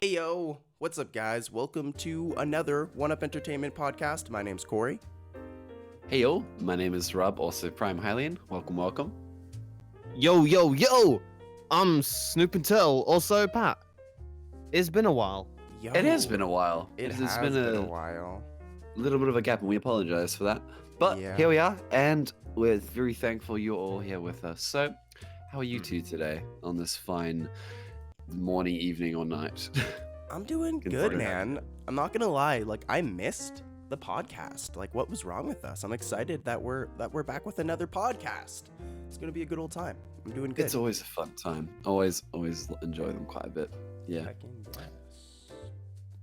Hey yo, what's up guys? Welcome to another One Up Entertainment podcast. My name's Corey. Hey yo, my name is Rob, also PrimeHylian. Welcome. Yo! I'm SnoopingTurtle, also Pat. It's been a while. Yo, It has been a while. It has has been a while. little bit of a gap, and we apologize for that. But Yeah. here we are, and we're very thankful you're all here with us. So, how are you two today on this fine morning, evening, or night? I'm doing Good good, for you. man. I'm not gonna lie, like I missed the podcast. Like what was wrong with us? I'm excited that we're back with another podcast. It's gonna be a good old time. I'm doing good. It's always a fun time. Always enjoy them quite a bit. Yeah. Hecking yes.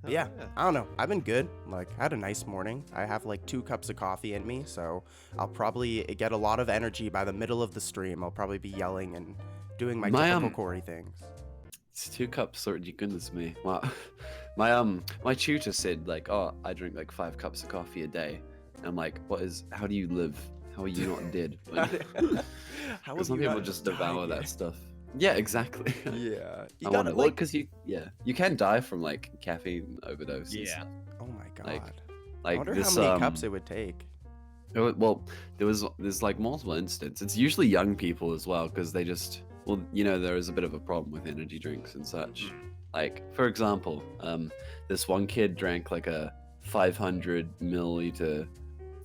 But yeah, I don't know. I've been good. Like, I had a nice morning. I have like 2 cups of coffee in me, so I'll probably get a lot of energy by the middle of the stream. I'll probably be yelling and doing my typical Corey things. It's 2 cups, sorry, goodness me. Wow. My tutor said like, oh, I drink like 5 cups of coffee a day. And I'm like, how do you live? How are you not dead? How Because have some you people not just died devour yet? that stuff. Yeah, exactly. Yeah. You I gotta wonder, like. because you can die from like caffeine overdose. Yeah. Oh my god. like, I Like wonder this. how many cups it would take. Well, there's like multiple instances. It's usually young people as well, because they just there is a bit of a problem with energy drinks and such. Like for example, this one kid drank like a 500 milliliter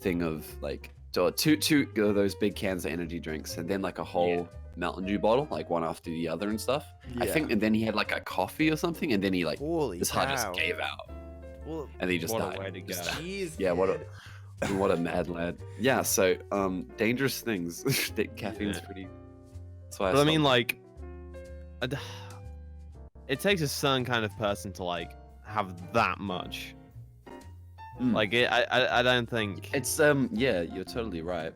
thing of like two of those big cans of energy drinks, and then like a whole Mountain Dew bottle, like one after the other and stuff. I think, and then he had like a coffee or something, and then he like Holy his heart cow. just gave out, Well, and he just What a died. way to go. jeez. Yeah, kid. what a mad lad. Yeah, so dangerous things. Caffeine's Yeah. pretty. That's why But I mean, stopped. like, it takes a certain kind of person to like have that much. Mm. Like, I don't think. It's yeah, you're totally right.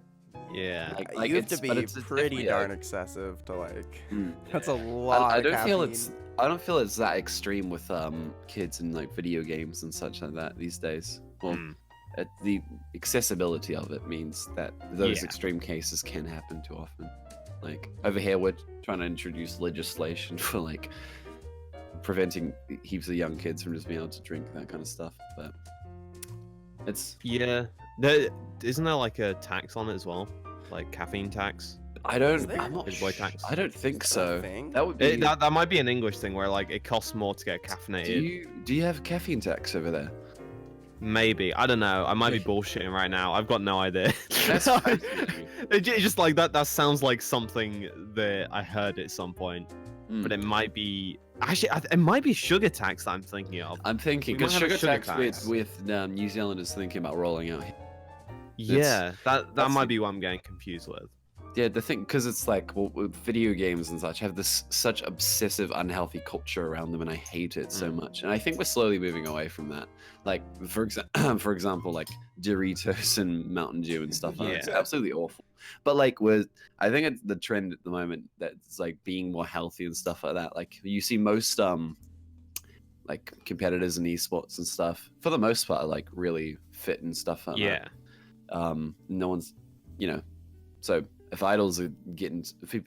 Yeah. Like You have to it's- but be it's pretty definitely darn excessive to like. Mm. That's a lot. I of don't feel caffeine. I don't feel it's that extreme with kids and like video games and such like that these days. Well, Mm. the accessibility of it means that those Yeah. extreme cases can happen too often. Like over here, we're trying to introduce legislation for like preventing heaps of young kids from just being able to drink that kind of stuff. But it's Yeah. Isn't there like a tax on it as well? Like caffeine tax? I don't. Is there? I'm not Is boy sh- tax? I don't think Is that a so. thing? That would be. That might be an English thing where like it costs more to get caffeinated. Do you have caffeine tax over there? Maybe. I don't know. I might be bullshitting right now. I've got no idea. That's fascinating. It's just like that sounds like something that I heard at some point. Mm. But it might be actually it might be sugar tax that I'm thinking of. I'm thinking We might because have a sugar sugar tax tax. with New Zealanders thinking about rolling out. Yeah, that that's might the- be what I'm getting confused with. Yeah, the thing, because it's like with video games and such have this such obsessive, unhealthy culture around them, and I hate it so much. And I think we're slowly moving away from that. Like, for example, like Doritos and Mountain Dew and stuff. Like that. It's Yeah. absolutely awful. But like, I think it's the trend at the moment that's like being more healthy and stuff like that. Like, you see most like competitors in esports and stuff, for the most part, are, like really fit and stuff like Yeah. that. No one's, so if idols are getting,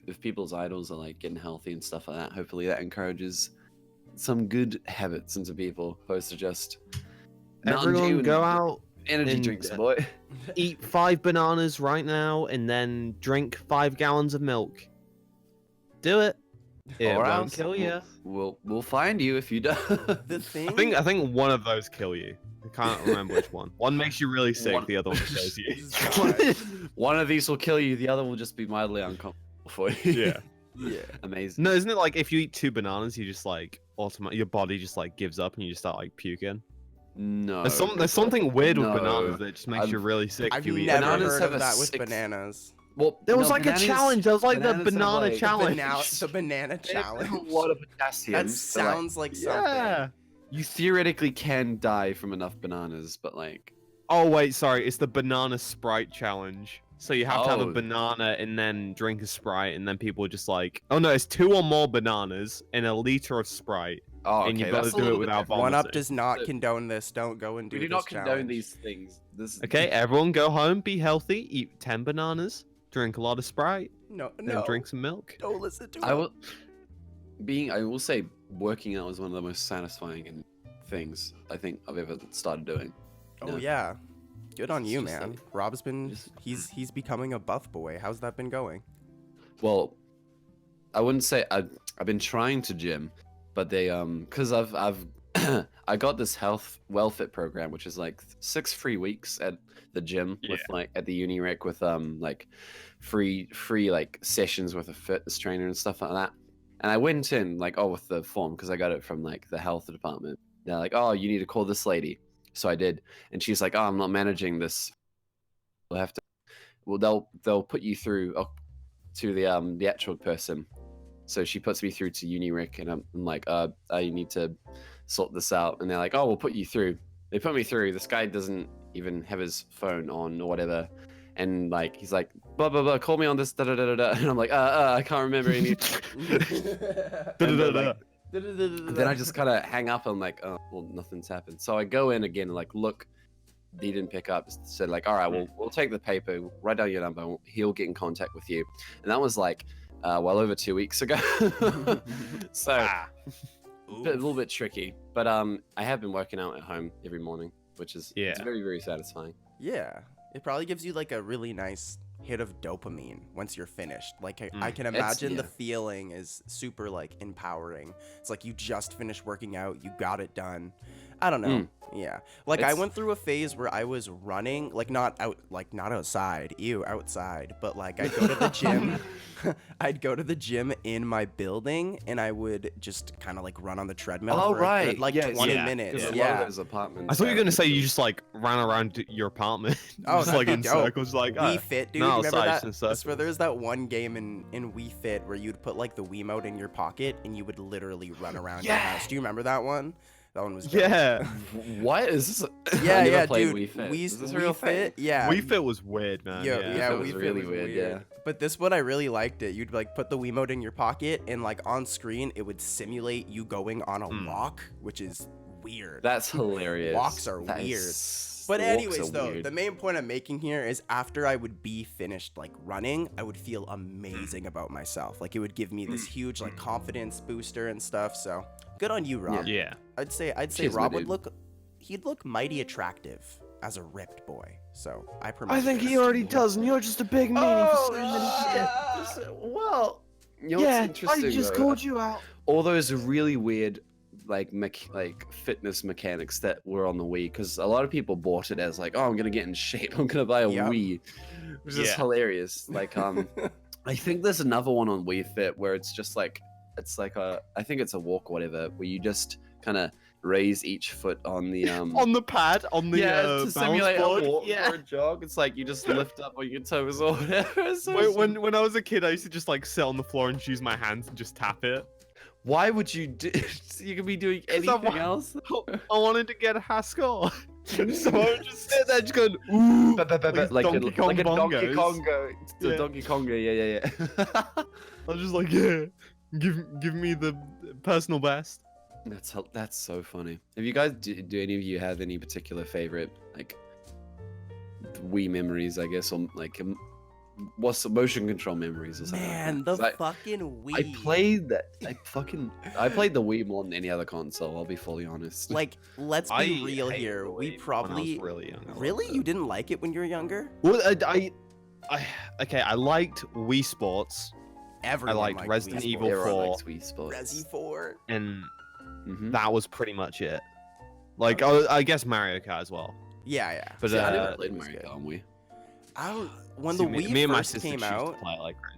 if people's idols are like getting healthy and stuff like that, hopefully that encourages some good habits into people, opposed to just Mountain Dew Everyone and go out, energy and, drinks, boy. eat 5 bananas right now, and then drink 5 gallons of milk. Do it. It Or won't else kill you. We'll find you if you don't. The thing. I think one of those kill you. I can't remember which one. One makes you really sick. One- The other one kills you. God. One of these will kill you. The other will just be mildly uncomfortable for you. Yeah. Yeah. Amazing. No, isn't it like if you eat 2 bananas, you just like your body just like gives up and you just start like puking? No. There's something weird with No. bananas that just makes I've- you really sick I've if you eat never Bananas heard have of a that with 6 bananas. Well, There was no, like bananas- a challenge. There was like the bananas have, banana like- challenge. The banana They have challenge. a lot of potassium. That so, like, sounds like something. Yeah. you theoretically can die from enough bananas, but like, Oh wait, sorry. It's the banana Sprite challenge. So you have to have a Oh. banana and then drink a Sprite, and then people are just like, oh no, it's 2 or more bananas and a liter of Sprite, oh, okay, and you've got that's to a do it little bit without different. One Up vomiting. does not So- condone this. Don't go and do We do this not condone challenge. these things. This Okay, everyone go home, be healthy, eat 10 bananas, drink a lot of Sprite, No, then no. drink some milk. Don't listen to I him. will. I will say, working out was one of the most satisfying things I think I've ever started doing. Oh yeah, good on It's you, just man. like- Rob's been just- he's becoming a buff boy. How's that been going? Well, I wouldn't say I've been trying to gym, but they because I've I got this health WellFit program, which is like 6 free weeks at the gym with like at the uni rec with like free like sessions with a fitness trainer and stuff like that. And I went in like with the form because I got it from like the health department. They're like, oh, you need to call this lady. So I did, and she's like, oh, I'm not managing this. We'll have to. Well, they'll put you through to the actual person. So she puts me through to Unirec, and I'm like, I need to sort this out. And they're like, oh, we'll put you through. They put me through. This guy doesn't even have his phone on or whatever. And like, he's like, blah, blah, blah, call me on this, da, da, da, da, da. And I'm like, I can't remember any. Then I just kind of hang up. I'm like, oh, well, nothing's happened. So I go in again and like, look, he didn't pick up. Said like, all right, we'll take the paper, write down your number, he'll get in contact with you. And that was like, well over 2 weeks ago. So a little bit tricky, but I have been working out at home every morning, which is it's very, very satisfying. Yeah, it probably gives you like a really nice hit of dopamine once you're finished. Like I can imagine the feeling is super like empowering. It's like you just finished working out, you got it done. I don't know. Yeah. Like I went through a phase where I was running, like not outside, outside, but like I'd go to the gym. I'd go to the gym in my building and I would just kind of like run on the treadmill for a good, like 20 minutes. Yeah. Those apartments. I thought you were gonna say you just like ran around your apartment. Oh, just like in circles, like Wii Fit, dude. no, You remember that? and stuff. So there's that one game in Wii Fit where you'd put like the Wiimote in your pocket and you would literally run around your house. Do you remember that one? That one was great. Yeah. What is this? Yeah, I never yeah, played dude. Wii Fit. Is this a Wii real Fit, thing? yeah. Wii Fit was weird, man. Yeah, Yeah. Wii was Fit really was weird, yeah. But this one I really liked it. You'd like put the Wiimote in your pocket and like on screen it would simulate you going on a walk, which is weird. That's hilarious. Walks are weird. But anyways, though, the main point I'm making here is after I would be finished like running, I would feel amazing about myself. Like it would give me this huge like confidence booster and stuff. So good on you, Rob. Yeah. I'd say Cheers, Rob my would dude. he'd look mighty attractive as a ripped boy. So I promote I think this. he already does, and you're just a big meanie for saying that Well, you know Yeah, what's interesting? I just though? called you out. All those really weird like fitness mechanics that were on the Wii, because a lot of people bought it as like, oh, I'm gonna get in shape, I'm gonna buy a Yep. Wii, which is hilarious. Like I think there's another one on Wii Fit where it's just like I think it's a walk or whatever, where you just kind of raise each foot on the On the pad, on the to simulate a balance board. walk Yeah. or a jog. It's like you just lift up on your toes or whatever. It's so Wait, when I was a kid, I used to just like sit on the floor and just use my hands and just tap it. why would you do? You could be doing 'Cause I anything wa- else. I wanted to get a Haskell. So I would just sit there just going, ooh, Like Donkey Kong like a Donkey bongos. Kongo. The Yeah. Donkey Kongo, yeah. I was just like, yeah, give me the personal best. That's so funny. Have you guys do any of you have any particular favorite like Wii memories, I guess, or like what's the motion control memories or something? Man, like the that? 'Cause fucking Wii. I played that. I played the Wii more than any other console. I'll be fully honest. Like, let's be real here. We probably really young. really you didn't like it when you were younger. Well, okay, I liked Wii Sports Everyone liked liked Resident Wii Evil Sports. Everyone 4. likes Wii Sports. Resi 4. and Mhm. that was pretty much it. Like, I guess Mario Kart as well. Yeah, yeah. But See, I never uh, played it was Mario good. Kart on Wii. I don't. When see, the Wii me and my first sister came used to out, play it like crazy.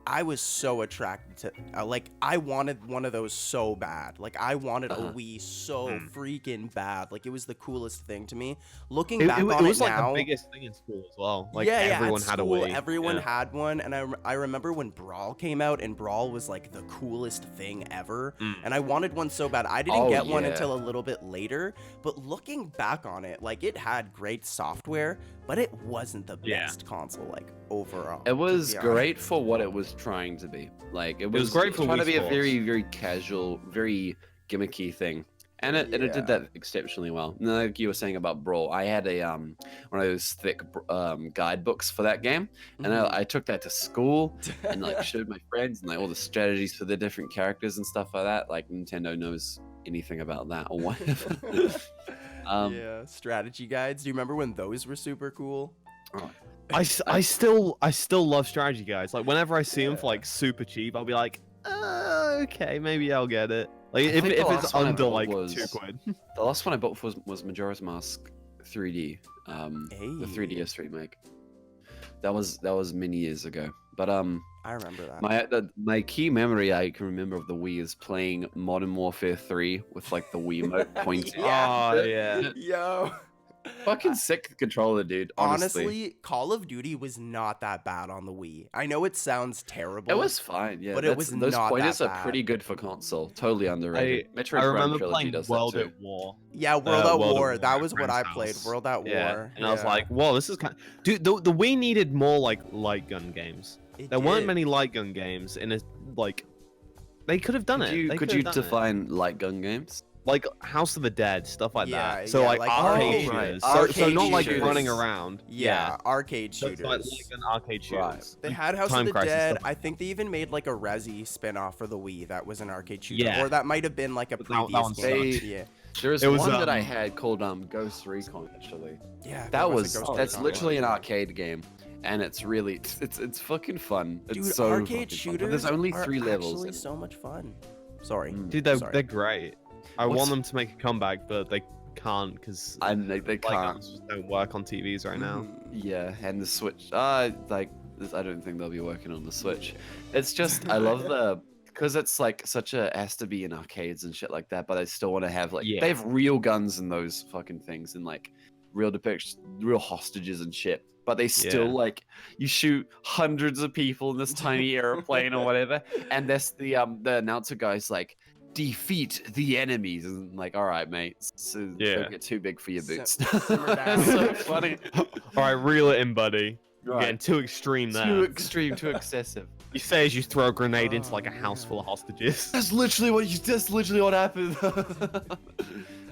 I was so attracted to like I wanted one of those so bad. Like I wanted a Wii so freaking bad. Like it was the coolest thing to me. Looking back on it was it like now, the biggest thing in school as well. Like yeah, everyone at had a school, Wii. Everyone Yeah. had one, and I remember when Brawl came out, and Brawl was like the coolest thing ever. And I wanted one so bad. I didn't Oh, get one yeah. until a little bit later. But looking back on it, like it had great software, but it wasn't the Yeah. best console like overall. It to was be great for what it was trying to be. Like it was great for trying to Wii be a Sports. very, very casual, very gimmicky thing. And it Yeah. did that exceptionally well. And like you were saying about Brawl, I had a one of those thick guidebooks for that game, and Mhm. I took that to school and like showed my friends and like all the strategies for the different characters and stuff like that. Like Nintendo knows anything about that or whatever. Yeah, strategy guides. Do you remember when those were super cool? Oh, I still love strategy guides. Like whenever I see them for Yeah. like super cheap, I'll be like, okay, maybe I'll get it. Like I if think the it's last one I under bought like was- £2. the last one I bought was Majora's Mask 3D, the Hey. 3DS remake. That was many years ago. But I remember that. my key memory I can remember of the Wii is playing Modern Warfare 3 with like the Wiimote pointing. Yeah. Oh yeah. Yo. Fucking sick controller, dude. Honestly, Honestly, Call of Duty was not that bad on the Wii. I know it sounds terrible. it was fine. Yeah, But it was those not pointers that are pretty good for console. Totally underrated. Metroid I Prime remember Trilogy playing does World that too. at War. Yeah, World at World at War. War That at was what friend's I played. house. World at Yeah, War. and I was Yeah. like, whoa, this is kind. Dude, the Wii needed more like light gun games. It There weren't did. many light gun games in a like. They could have done it. They Could could you have done it. define light gun games? Like House of the Dead, stuff like Yeah, that. So yeah, like, like arcade arcade- shooters. right. So not like Arcade running shooters. around. Yeah, arcade So it's like shooters. light gun arcade Right. shooters. They had House Time of the Crisis Dead. stuff. I think they even made like a Resi spin-off for the Wii that was an arcade shooter. Yeah. Or that might have been like a But that previous one game. sucked. Yeah. There's It was, one that I um, had called Ghost Recon actually. Yeah. there That a was Ghost that's Recon literally one. an arcade game, and it's really it's fucking fun. It's Dude, so arcade fucking fun. shooters But there's only are 3 levels. actually and- so much fun. Sorry. Dude, they're Sorry. great. I What's- want them to make a comeback, but they can't because and they light can't. guns just don't work on TVs right now. Mhm. Yeah, and the Switch. Like I don't think they'll be working on the Switch. It's just I love the because it's like such a has to be in arcades and shit like that, but I still want to have like Yeah. they have real guns in those fucking things and like real depictions, real hostages and shit. But they still Yeah. like you shoot hundreds of people in this tiny airplane or whatever, and that's the announcer guy's like defeat the enemies and I'm like all right mate, so Yeah. don't get too big for your boots. simmer down. so funny. All right, reel it in, buddy. You're Right. getting too extreme there. Too extreme, too excessive. You say as you throw a grenade into like a Oh, house full of man. hostages. That's literally what happened.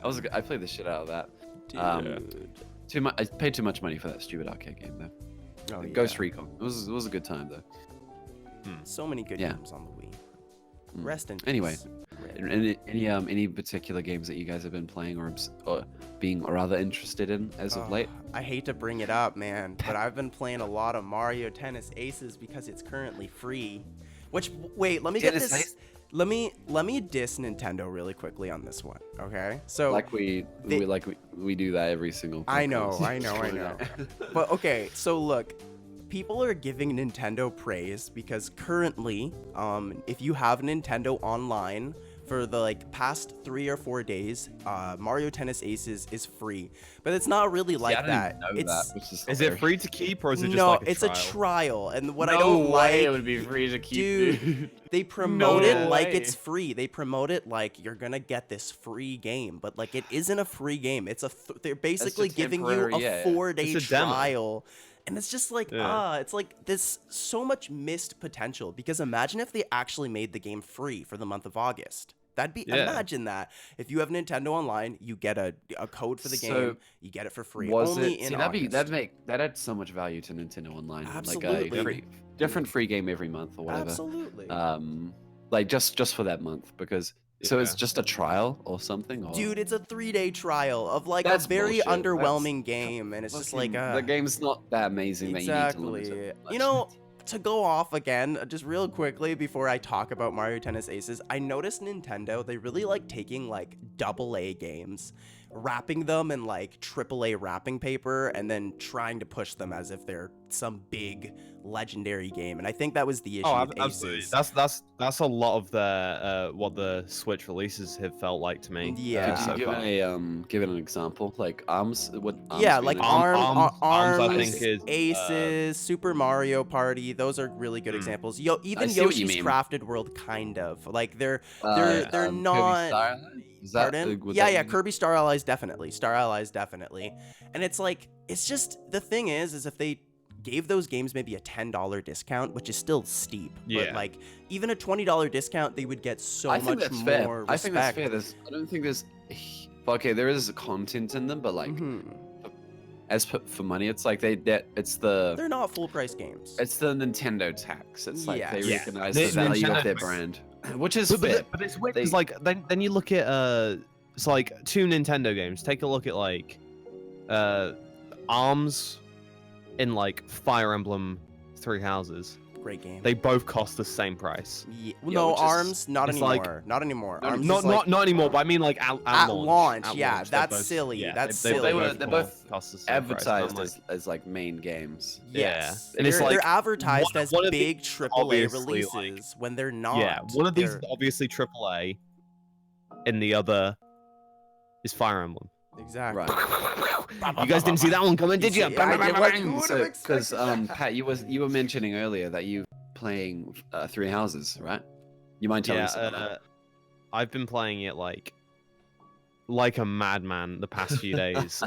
I played the shit out of that. Dude. I paid too much money for that stupid arcade game though. Oh, Ghost yeah. Recon. It was a good time though. So many good Yeah. games on the Wii. Mm. Rest in peace. Anyway, Rip. any particular games that you guys have been playing or being rather interested in as of late? I hate to bring it up, man, but I've been playing a lot of Mario Tennis Aces because it's currently free. Which, wait, let me get Tennis this. Ace? Let me diss Nintendo really quickly on this one, okay? So Like we do that every single. I know, podcast. I know. But okay, so look, people are giving Nintendo praise because currently, if you have Nintendo Online for the like past 3 or 4 days, Mario Tennis Aces is free. But it's not really like I don't that. even know It's that, which is Is it hilarious. free to keep or is it just no, like a it's trial? a trial, and what no I don't way like, it would be free to keep. dude, they promote it like way. it's free. They promote it like you're gonna get this free game, but like it isn't a free game. It's they're basically giving you temporary- a yeah. 4-day It's a demo. trial. And it's just like, Yeah. it's like this so much missed potential. Because imagine if they actually made the game free for the month of August. That'd be, Yeah. imagine that. If you have Nintendo Online, you get a code for the So, game, you get it for free. Was Only it? in See, August. that adds so much value to Nintendo Online. Like Absolutely. a different free game every month or whatever. Absolutely. Like just for that month because so it's Yeah. just a trial or something. Or... Dude, it's a 3-day trial of like That's a very bullshit. underwhelming game, and it's just like the game's not that amazing that you need to limit exactly. it. You know, to go off again, just real quickly before I talk about Mario Tennis Aces, I noticed Nintendo, they really like taking like AA games, wrapping them in like AAA wrapping paper, and then trying to push them as if they're some big legendary game. And I think that was the issue Oh, with absolutely. Aces. That's a lot of the what the Switch releases have felt like to me. Yeah. Could so you give far. give it an example? Like Arms? What? Arms Yeah, mean? like Arms, Arms, I think is, Aces, Super Mario Party. Those are really good examples. Even see what you Yoshi's mean. Crafted World, kind of like they're Kirby not. Star Allies? Is that, Pardon? would Yeah, that yeah. be- Kirby Star Allies definitely. Star Allies definitely. And it's like it's just the thing is if they gave those games maybe a $10 discount, which is still steep. Yeah. But like even a $20 discount, they would get so I think much that's more fair. respect. I think that's fair. I don't think there's. Okay, there is content in them, but like, as for money, it's like They're not full price games. It's the Nintendo tax. It's like they Yeah. recognize the value of their Nintendo- brand, which is But, fair. but it's weird because like then you look at it's like 2 Nintendo games. Take a look at like Arms and like Fire Emblem Three Houses. Great game. They both cost the same price. Yeah. Yeah, No, which is- Arms, not it's anymore. like- Not anymore. Not Arms Not is like, not anymore, but I mean like at launch. At yeah, launch, they're that's both- silly. yeah, That's they silly. They're both cost the same price. advertised I'm like, as like main games. Yes. Yeah. And it's they're like, advertised as one of big these AAA obviously, releases like- when they're not. yeah, one of these They're- is obviously AAA, and the other is Fire Emblem. Exactly. Right. You guys didn't see that one coming, did you? Yeah, I did. What you would've So, expected because that. Pat, you were mentioning earlier that you playing Three Houses, right? You mind telling us about that? I've been playing it like a madman the past few days.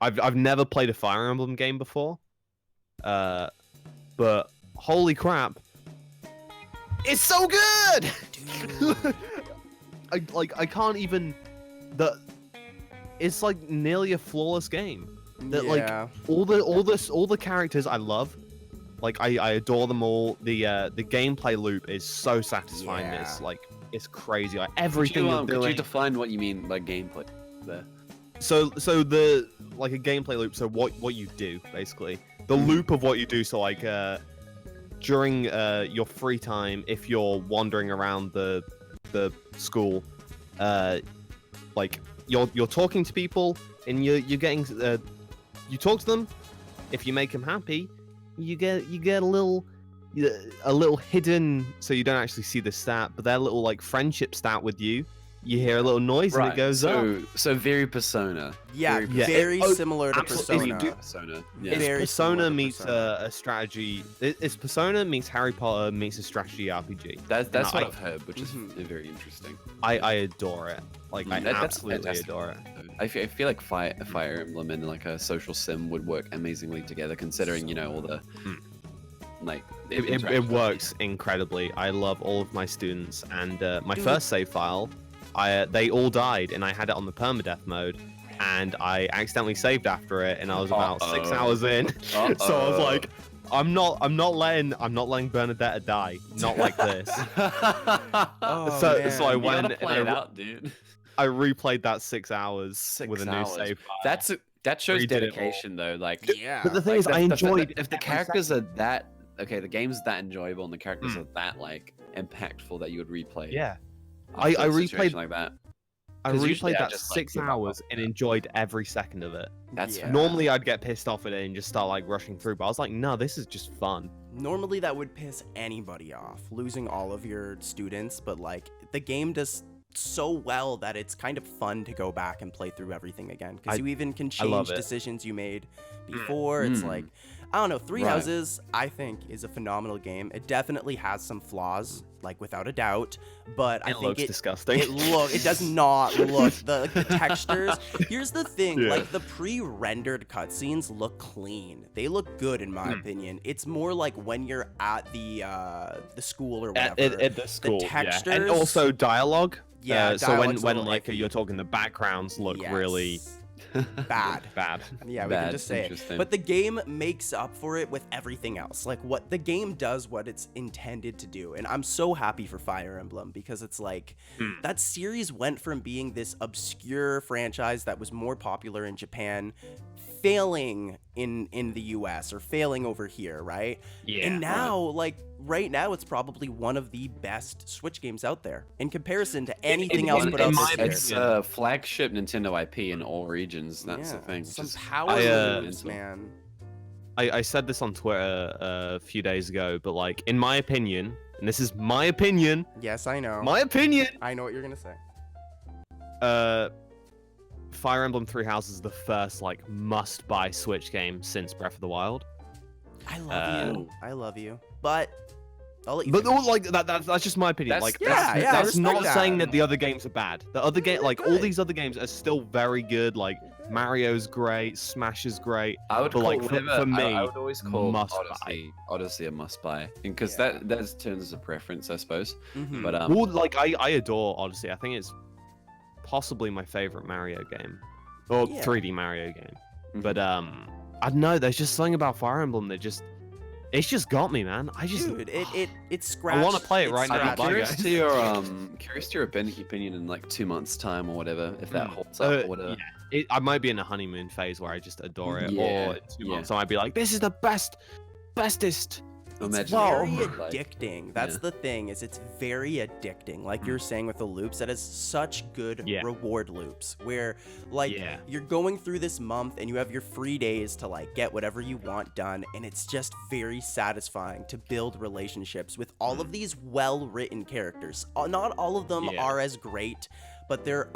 I've never played a Fire Emblem game before, but holy crap, it's so good! I can't even it's like nearly a flawless game. That like Yeah. all the characters I love. Like I adore them all. The gameplay loop is so satisfying. Yeah. It's like it's crazy. Like everything you're Could doing. you define what you mean by gameplay there? So the like a gameplay loop. So what you do basically, the loop of what you do. So like during your free time, if you're wandering around the school, like you're talking to people and you're getting you talk to them. If you make them happy, you get a little hidden, so you don't actually see the stat, but their little like friendship stat with you. You hear a little noise and it goes up. So very Persona. Yeah, Yeah. very Oh, similar to absolutely. Persona. Persona. It's Yeah. Very similar Persona to meets Persona. a strategy. It's Persona meets Harry Potter meets a strategy RPG. That's No, what I- I've heard, which is Mhm. very interesting. I adore it. Like I That's absolutely fantastic. adore it. I feel like Fire Emblem and like a social sim would work amazingly together, considering all the like It interactions. works incredibly. I love all of my students, and my Dude. first save file, they all died, and I had it on the permadeath mode, and I accidentally saved after it, and I was about 6 Uh-oh. hours in, so I was Uh-oh. like, I'm not letting Bernadetta die, not like this. Oh, So man. I You went gotta and play it out, dude. I replayed that 6 hours 6 with a new hours. save file. That shows Redid it all. dedication, though. Like, Yeah. But the thing like, is, I enjoyed if the every characters are that okay, the game's that enjoyable and the characters are that like impactful that you would replay. Yeah, after I a situation replayed- like that. I 'Cause usually replayed I that just, like, 6 give up hours on and it. enjoyed every second of it. That's Yeah. Normally, I'd get pissed off at it and just start like rushing through, but I was like, no, this is just fun. Normally that would piss anybody off, losing all of your students, but like the game does so well that it's kind of fun to go back and play through everything again, because you even can love change it. decisions you made before. It's Mm. like, I don't know, Three Right. Houses I think is a phenomenal game. It definitely has some flaws, like without a doubt, but I It think looks disgusting. it does not look the textures. Here's the thing, Yeah. like the pre-rendered cutscenes look clean. They look good in my opinion. It's more like when you're at the school or whatever. at the school, yeah. And textures- also dialogue. Yeah, so when dialogue's a little like iffy. you're talking, the backgrounds look really Yes. bad. bad. Yeah, we Bad, can just say it. interesting. But the game makes up for it with everything else. Like what the game does what it's intended to do. And I'm so happy for Fire Emblem because it's like that series went from being this obscure franchise that was more popular in Japan, failing in the US or failing over here, right? Yeah. And now, like right now, it's probably one of the best Switch games out there in comparison to anything else put out in this my year. It's opinion- a flagship Nintendo IP in all regions. That's the thing. Some Just power moves, mental. man. I said this on Twitter a few days ago, but like in my opinion, and this is my opinion, Yes, I know. my opinion, I know what you're gonna say. Fire Emblem Three Houses is the first like must-buy Switch game since Breath of the Wild. I love you. I love you. But I'll let you. But finish. like that's just my opinion. That's- Like yeah, yeah, I that's respect not that. saying that the other games are bad. The other game, They're like all good. these other games, are still very good. Like Mario's great, Smash is great. I would But, call like, for whatever, me, I would always call must Odyssey a must buy, because Yeah. that turns a preference, I suppose. Mhm. But Well, like I adore Odyssey. I think it's possibly my favorite Mario game, or Yeah. 3D Mario game. Mhm. But I don't know. There's just something about Fire Emblem that it's just got me, man. Dude, it scratched. wanna play it right now. I'm Bye, curious guys. to your opinion in like 2 months' time or whatever, if that holds up or whatever. Yeah, I might be in a honeymoon phase where I just adore it, Yeah, or in 2 yeah. months I might be like, this is the bestest. It's Imagine very like- addicting. That's yeah. the thing, is it's very addicting. Like you're saying with the loops, that is such good Yeah. reward loops where like Yeah. you're going through this month and you have your free days to like get whatever you want done, and it's just very satisfying to build relationships with all of these well-written characters. Not all of them Yeah. are as great, but there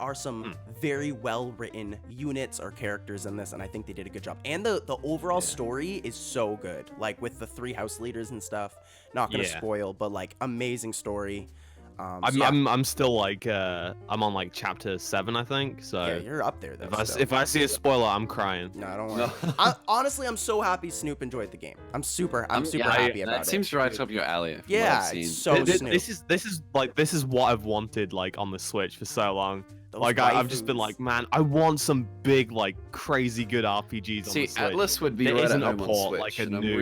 are some very well-written units or characters in this, and I think they did a good job. And the overall story is so good, like with the 3 house leaders and stuff. Not gonna Yeah. spoil, but like amazing story. So I'm still like I'm on like chapter 7, I think. So yeah, you're up there though. if I see a spoiler, I'm crying. No, don't worry. No. Honestly, I'm so happy Snoop enjoyed the game. I'm super happy about that it. seems right up your alley. from what Yeah, I've seen. it's so Snoop. This is what I've wanted like on the Switch for so long. Those Like I've just been waifus. like, man, I want some big like crazy good RPGs on See, the Switch. Atlas would be There right isn't at a home on port, Switch, like a and I'm new-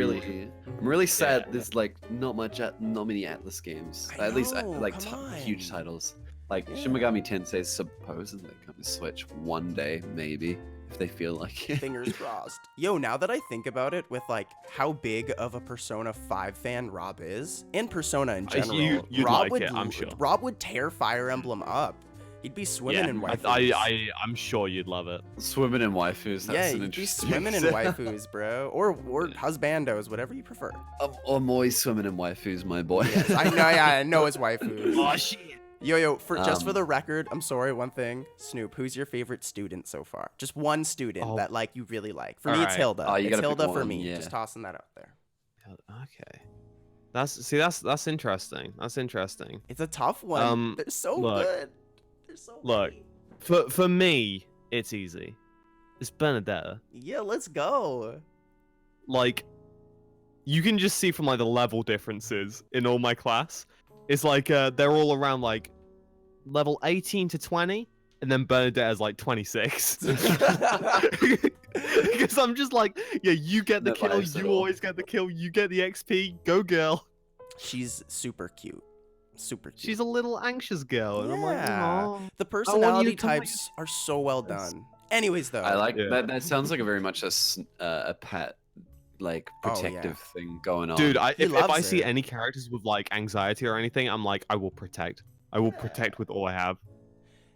really sad. Yeah. There's like not many Atlas games. I At least know, like come huge on. titles. Like Yeah. Shin Megami Tensei is supposedly coming to Switch one day, maybe if they feel like it. Fingers crossed. Yo, now that I think about it, with like how big of a Persona 5 fan Rob is, and Persona in general, you'd Rob like would it, I'm sure. Rob would tear Fire Emblem up. He'd be swimming in waifus. I'm sure you'd love it. Swimming in waifus. That's Yeah, an you'd be interesting. swimming in waifus, bro, or husbandos, whatever you prefer. I'm always swimming in waifus, my boy. Yes, I know. Yeah, I know it's waifus. Oh shit. Yo, just for Um, the record, I'm sorry, one thing. Snoop, who's your favorite student so far? Just one student Oh. that like you really like. For me, it's Alright. Hilda. Oh, you It's gotta pick Hilda for one, me. yeah. Just tossing that out there. Okay. That's interesting. That's interesting. It's a tough one. They're so look. good. They're so Look. funny. For me, it's easy. It's Benedetta. Yeah, let's go. Like, you can just see from like the level differences in all my class. It's like they're all around like level 18 to 20, and then Bernadetta's like 26. Because I'm just like, yeah, you get the No kill, vibes at you all. always get the kill, you get the XP, go girl. She's super cute. Super cute. She's a little anxious girl, and I'm like, Yeah. oh. The personality come, like, types are so well done. Anyways, though. I like Yeah. that. That sounds like a very much a pet, like Oh, yeah. protective thing going on. Dude, He if I loves see it. any characters with like anxiety or anything, I'm like, I will protect. I will protect with all I have.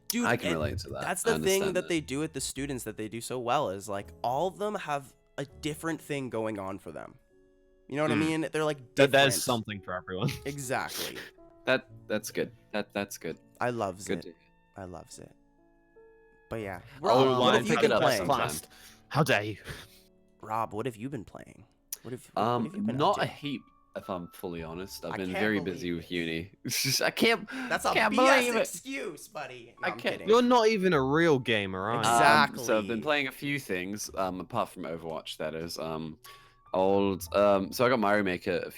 Dude, I can and relate to that. That's I the thing understand that they do with the students that they do so well, is like all of them have a different thing going on for them. You know what I Mm. mean? They're like different. There's something for everyone. Exactly. That's good. That's good. I loves Good. it. I loves it. But yeah. Oh, Rob, well, what I'll have you pick been it up playing? sometime. Classed. How dare you? Rob, what have you been playing? What have you been Not up a to? heap, if I'm fully honest. I've I been can't very believe busy it. with uni. It's just, I can't. That's a can't BS believe it. excuse, buddy. No, I I'm can't- kidding. You're not even a real gamer, are you? Exactly. So I've been playing a few things, apart from Overwatch. That is, So I got Mario Maker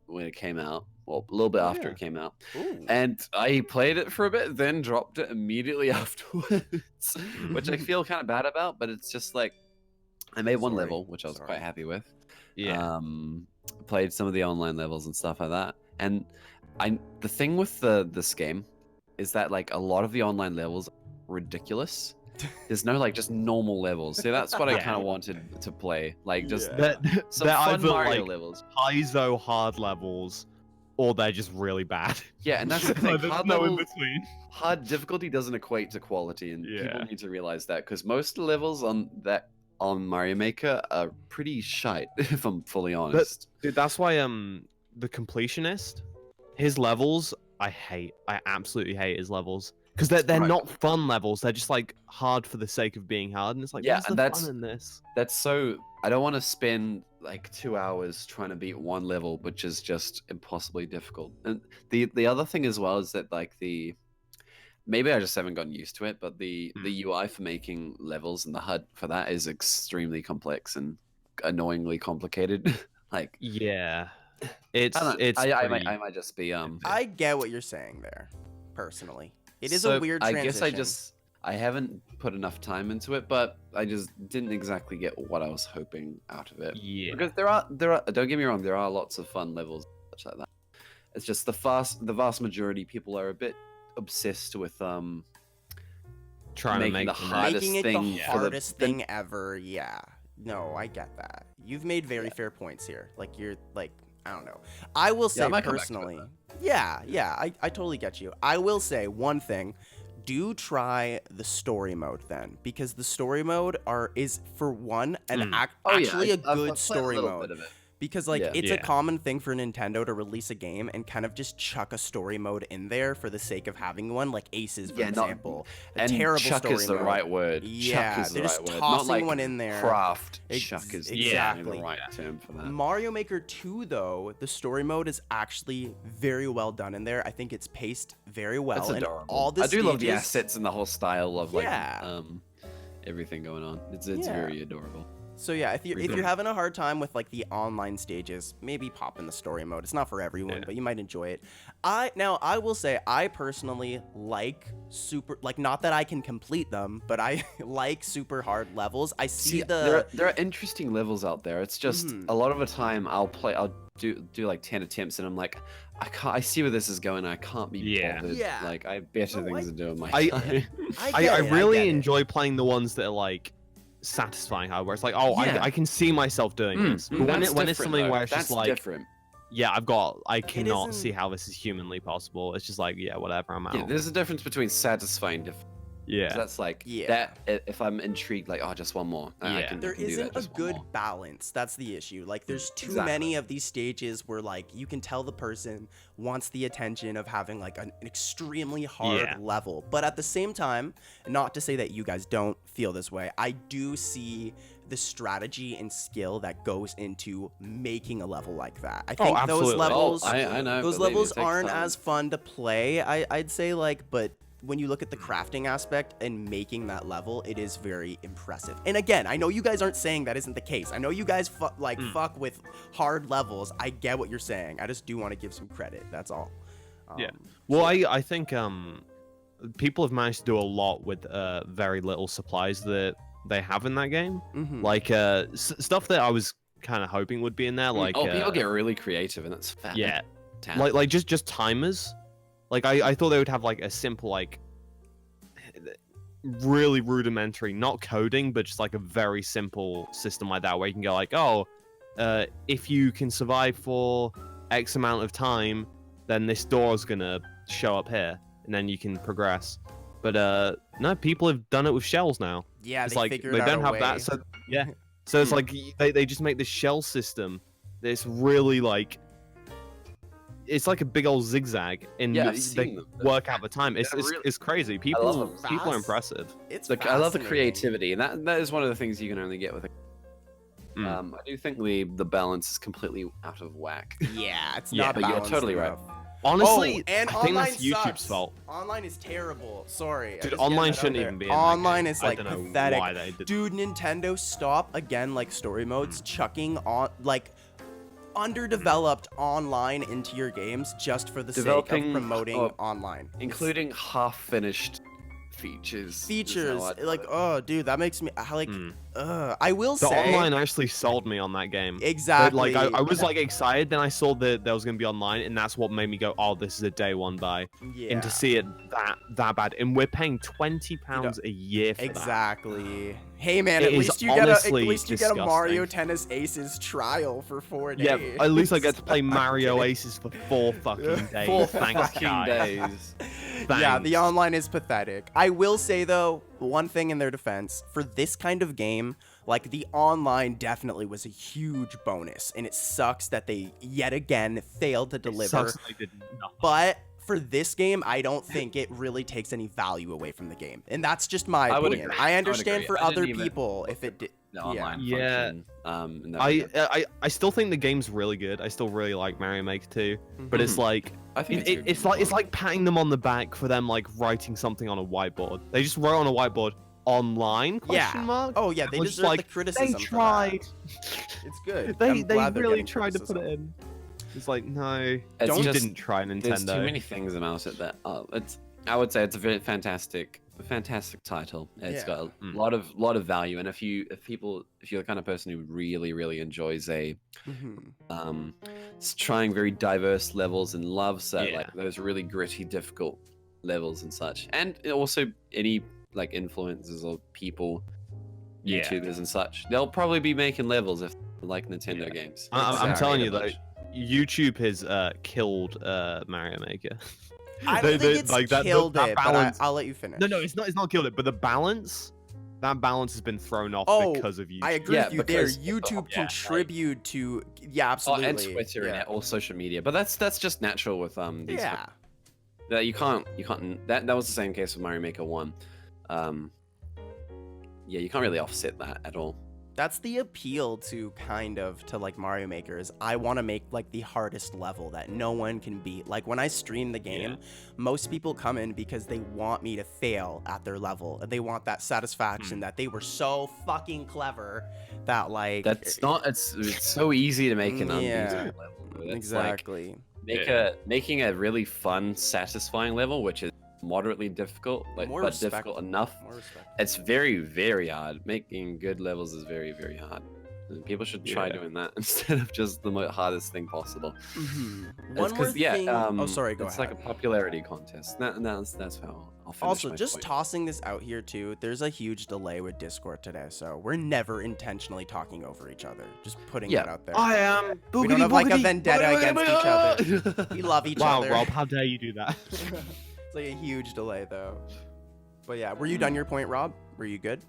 when it came out. Well, a little bit Oh, after yeah. it came out. Ooh. And I played it for a bit, then dropped it immediately afterwards, which I feel kind of bad about. But it's just like I made one Sorry. level, which I was Sorry. quite happy with. Yeah. Played some of the online levels and stuff like that. And the thing with this game is that like a lot of the online levels are ridiculous. There's no like just normal levels. So that's what I Yeah. kind of wanted to play. Like just Yeah. some they're fun either Mario like levels. ISO hard levels, or they're just really bad. Yeah, and that's the thing. There's Hard no in level- between. hard difficulty doesn't equate to quality, and people Yeah. need to realize that because most of the levels on Mario Maker are pretty shite, if I'm fully honest. Dude, that's why the completionist, his levels, I hate. I absolutely hate his levels. Because they're Right. not fun levels, they're just like hard for the sake of being hard, and it's like, Yeah, what's and the that's- fun in this? That's so. I don't want to spend like 2 hours trying to beat one level, which is just impossibly difficult. And the other thing as well is that like maybe I just haven't gotten used to it, but the UI for making levels and the HUD for that is extremely complex and annoyingly complicated. Like, Yeah, I might just be I get what you're saying there, personally. It is so a weird I transition. guess I haven't put enough time into it, but I just didn't exactly get what I was hoping out of it. Yeah. Because there are don't get me wrong, there are lots of fun levels such like that. It's just the vast majority people are a bit obsessed with trying to making make the them hardest Making it thing the for hardest thing ever. Yeah. No, I get that. You've made very fair points here. Like, you're like, I don't know. I will say I might come back to it, personally. Yeah, I totally get you. I will say one thing. Do try the story mode then, because the story mode is for one actually a I've good played story a little mode. bit of it. Because like Yeah. it's a Yeah. common thing for Nintendo to release a game and kind of just chuck a story mode in there for the sake of having one, like Aces, for example. And terrible chuck story is the mode. right word. Yeah, chuck is the they're just right word. tossing Not like one in there. craft. Chuck is exactly. the right term for that. Mario Maker 2, though, the story mode is actually very well done in there. I think it's paced very well. That's and adorable. all the I do love the stages- assets and the whole style of like Yeah. everything going on. It's Yeah. very adorable. So yeah, if you're Pretty having a hard time with like the online stages, maybe pop in the story mode. It's not for everyone, Yeah. but you might enjoy it. I will say I personally like not that I can complete them, but I like super hard levels. I see there are interesting levels out there. It's just Mhm. a lot of the time I'll do like 10 attempts and I'm like, I see where this is going. I can't be Yeah. bothered. Yeah. Like I have better No, things to do in my I- time. I really get it. enjoy playing the ones that are like satisfying, where it's like, oh, Yeah. I can see myself doing this. But when That's it's different, something though. where it's That's just like, different. yeah, I cannot isn't- see how this is humanly possible. It's just like, yeah, whatever, I'm out. Yeah, there's a difference between satisfying. Yeah. That's like Yeah. that. If I'm intrigued, like, oh, just one more. I Yeah. can, There I can do that, isn't a just one good more. balance. That's the issue. Like, there's too Exactly. many of these stages where, like, you can tell the person wants the attention of having, like, an extremely hard Yeah. level. But at the same time, not to say that you guys don't feel this way, I do see the strategy and skill that goes into making a level like that. I think those absolutely. levels, I know. those believe me, levels it takes aren't time. as fun to play. I'd say, like, but when you look at the crafting aspect and making that level, it is very impressive. And again, I know you guys aren't saying that isn't the case. I know you guys fuck with hard levels. I get what you're saying. I just do want to give some credit. That's all. Yeah. Well, I think people have managed to do a lot with very little supplies that they have in that game. Mhm. Like stuff that I was kind of hoping would be in there. Like people get really creative, and that's fat. yeah, like just timers. Like I thought they would have like a simple like really rudimentary, not coding, but just like a very simple system like that where you can go like, oh, if you can survive for X amount of time, then this door's gonna show up here, and then you can progress. But no, people have done it with shells now. Yeah, It's they like figured they out don't a have way. that, so yeah. So it's like they just make this shell system that's really like it's like a big old zigzag, and Yeah, I've they seen them. work out the time. It's They're really- it's crazy. love People them. people are Fast. impressive. It's Look, I love the fascinating. creativity, and that is one of the things you can only get with a. Mm. I do think the balance is completely out of whack. Yeah, it's Yeah, not but you're balanced totally right. enough. Honestly, and I think online that's YouTube's sucks. fault. Online is terrible. Sorry. Dude, I'm just online getting that out shouldn't there. even be in that Online game. is I like don't know pathetic. why they did. Dude, Nintendo, stop again, like story modes, chucking on like underdeveloped online into your games just for the sake Developing, of promoting oh, online. Including half-finished features. is Features, how I'd put like, it. oh, dude, that makes me like. I will The say online actually sold me on that game. exactly. But, like I was like excited, then I saw that there was gonna be online, and that's what made me go, "Oh, this is a day one buy." yeah, And to see it that bad, and we're paying £20 a year for that. exactly. Hey man, It at is least you get a honestly Mario disgusting. Tennis Aces trial for 4 days. Yeah, at least I get to play I'm Mario kidding. Aces for 4 fucking days. 4 Thanks, fucking guys. days. Yeah, the Thanks. online is pathetic. I will say though, one thing in their defense, for this kind of game, like the online definitely was a huge bonus, and it sucks that they yet again failed to It deliver. sucks that they did nothing. But for this game, I don't think it really takes any value away from the game, and that's just my I would opinion. agree. I I would understand agree. for I didn't other even people look if it did. The online Yeah. function. In that regard. I still think the game's really good. I still really like Mario Maker 2, but it's Mhm. like I think it's like patting them on the back for them like writing something on a whiteboard. They just wrote on a whiteboard online question mark. Oh yeah, they I was just deserve like, the criticism. They for that. tried. It's good. They I'm glad they're really getting tried to put criticism. it in. It's like no, It's you just- didn't try, Nintendo. There's too many things about it that I would say it's a very fantastic title. It's Yeah. got a Mm. lot of value, and if you're the kind of person who really enjoys trying very diverse levels and loves that Yeah. like those really gritty, difficult levels and such, and also any like influencers or people, Yeah. YouTubers and such, they'll probably be making levels if they like Nintendo games. I'm telling you though, Pretty YouTube has killed Mario Maker. I don't think it's killed it, but balance. I'll let you finish. No, it's not. It's not killed it, but the balance. That balance has been thrown off Oh, because of YouTube. I agree Yeah, with you there. because- YouTube yeah, like- contribute to absolutely. and Twitter yeah. and all social media, but that's just natural with these. Yeah. That you can't that was the same case with Mario Maker 1. Yeah, you can't really offset that at all. That's the appeal to like Mario Maker is I want to make like the hardest level that no one can beat. Like when I stream the game, most people come in because they want me to fail at their level. They want that satisfaction that they were so fucking clever that like That's not it's so easy to make an Yeah. unbeatable level. It's exactly. making a really fun, satisfying level, which is moderately difficult, but respect- difficult enough. More respect. It's very hard. Making good levels is very hard. And people should try doing that instead of just the hardest thing possible. Mhm. It's One more 'cause, thing. Oh, sorry. Go It's ahead. like a popularity contest. That's how I'll finish Also, my just point. tossing this out here too, there's a huge delay with Discord today, so we're never intentionally talking over each other. Just putting Yeah. that out there. I am. We don't have like a vendetta against each other. We love each Wow, other. Rob, how dare you do that? It's like a huge delay though. But yeah, were you done your point, Rob? Were you good?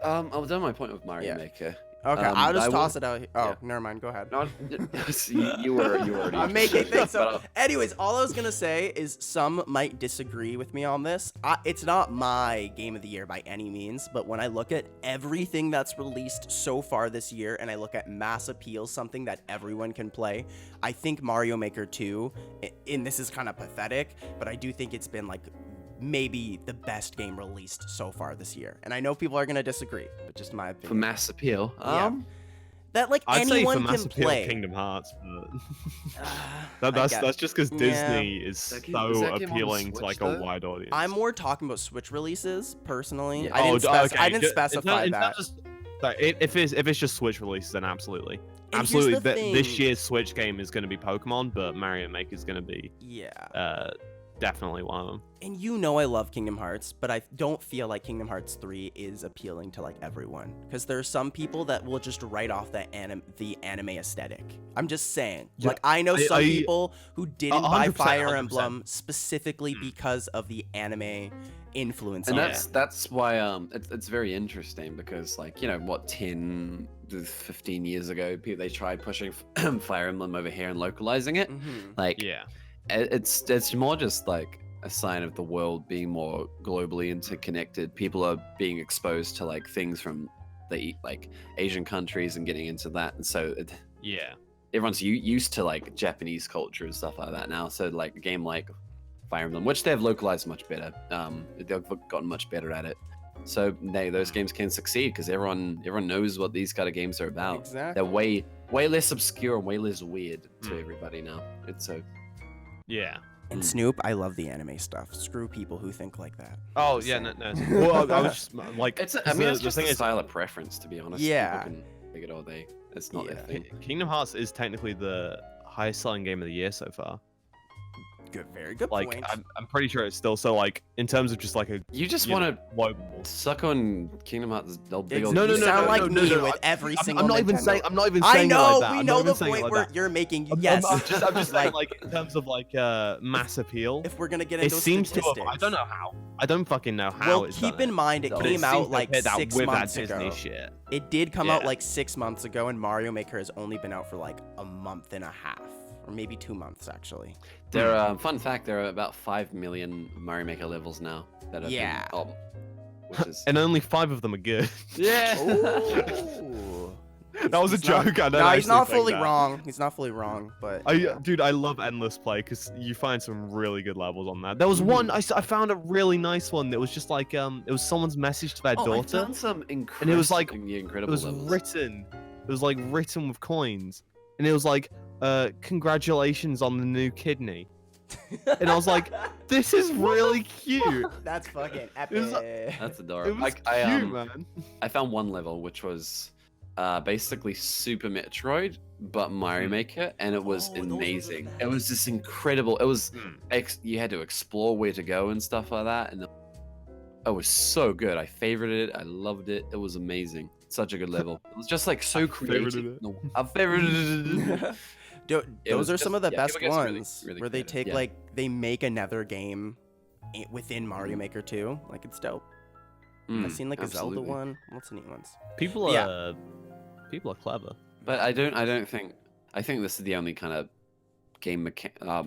I've done my point with Mario Yeah. Maker. Okay, I'll just I toss will- it out. Oh, yeah. never mind. Go ahead. No, you were already. I'm making things But, up. Anyways, all I was gonna say is some might disagree with me on this. It's not my game of the year by any means, but when I look at everything that's released so far this year, and I look at mass appeal, something that everyone can play, I think Mario Maker 2, and this is kind of pathetic, but I do think it's been like maybe the best game released so far this year. And I know people are gonna disagree, but just my for opinion. mass appeal. Yeah. That like I'd say for anyone mass can appeal, play. Kingdom Hearts, but I that's get- just because Yeah. Disney is That game- so is that game on appealing to Switch, like though? a wide audience. I'm more talking about Switch releases personally. Yeah. I didn't, okay. I didn't Ju- specify it's not that. just- sorry, if it's just Switch releases, then absolutely, And here's absolutely. the This thing- year's Switch game is going to be Pokemon, but Mario Maker is going to be Yeah. definitely one of them. And you know I love Kingdom Hearts, but I don't feel like Kingdom Hearts 3 is appealing to like everyone. Because there are some people that will just write off the anime aesthetic. I'm just saying. Yeah, Like I know some I- people who didn't buy 100%, Fire 100%. Emblem specifically because of the anime influence And on that's why it's very interesting because like, you know, what, 10 to 15 years ago they tried pushing Fire Emblem over here and localizing it. Mhm. Like Yeah. it's more just like a sign of the world being more globally interconnected. People are being exposed to like things from the like Asian countries and getting into that, and so Yeah. everyone's used to like Japanese culture and stuff like that now. So like a game like Fire Emblem, which they've localized much better, they've gotten much better at it. So those games can succeed because everyone knows what these kind of games are about. Exactly. They're way less obscure and way less weird to everybody now. It's so. Yeah. And Snoop, I love the anime stuff. Screw people who think like that. Oh Just yeah, saying. no. Well, I was just like, It's the it's just thing a is, style of preference, to be honest. Yeah. People can pick it all day. It's not Yeah. their thing. Kingdom Hearts is technically the highest selling game of the year so far. Good, very good Like, point. I'm pretty sure it's still so. Like, in terms of just like a You just you know, want to global. suck on Kingdom Hearts' big old. No, you no, sound no, like no, no, me no, with every I'm single not even Nintendo. saying. I'm not even I saying it know, like that. we I'm know not the even saying it point like where that. you're making. I'm Yes, I'm just saying, like, in terms of like mass appeal. if we're gonna get It into seems to statistics. have. I don't know how. I don't fucking know how. Well, it's keep done in mind it But came seems out to like hit that 6 with months that Disney ago. shit. It did come out Yeah. like 6 months ago, and Mario Maker has only been out for like a month and a half or maybe 2 months actually. There are fun fact. There are about 5 million Mario Maker levels now that have Yeah. been which is And only 5 of them are good. yeah. Ooh. That was a He's not- joke. I don't No, he's not actually think fully that. wrong. He's not fully wrong, but you know. Dude, I love endless play because you find some really good levels on that. There was Mm-hmm. one I found a really nice one that was just like it was someone's message to their I daughter. found some And it was like- incredible It was levels. written. It was like written with coins, and it was like, "Congratulations on the new kidney." And I was like, "This is really cute." That's fucking It was- epic. That's It adorable. was Like, cute, man. I found one level which was basically Super Metroid but Mario Maker, and it was Oh, those were the amazing. It best. was just incredible. It was Hmm. you had to explore where to go and stuff like that, and it was so good. I favorited it. I loved it. It was amazing. Such a good level. It was just like so creative. favorited it. No, I favorited it. It Those was are some of the yeah, best people get ones really where they creative, take yeah. like they make another game within Mario Maker 2. Like it's dope. I've seen like a Zelda absolutely. one. Lots of neat ones. People Yeah. are clever. But I don't think. I think this is the only kind of game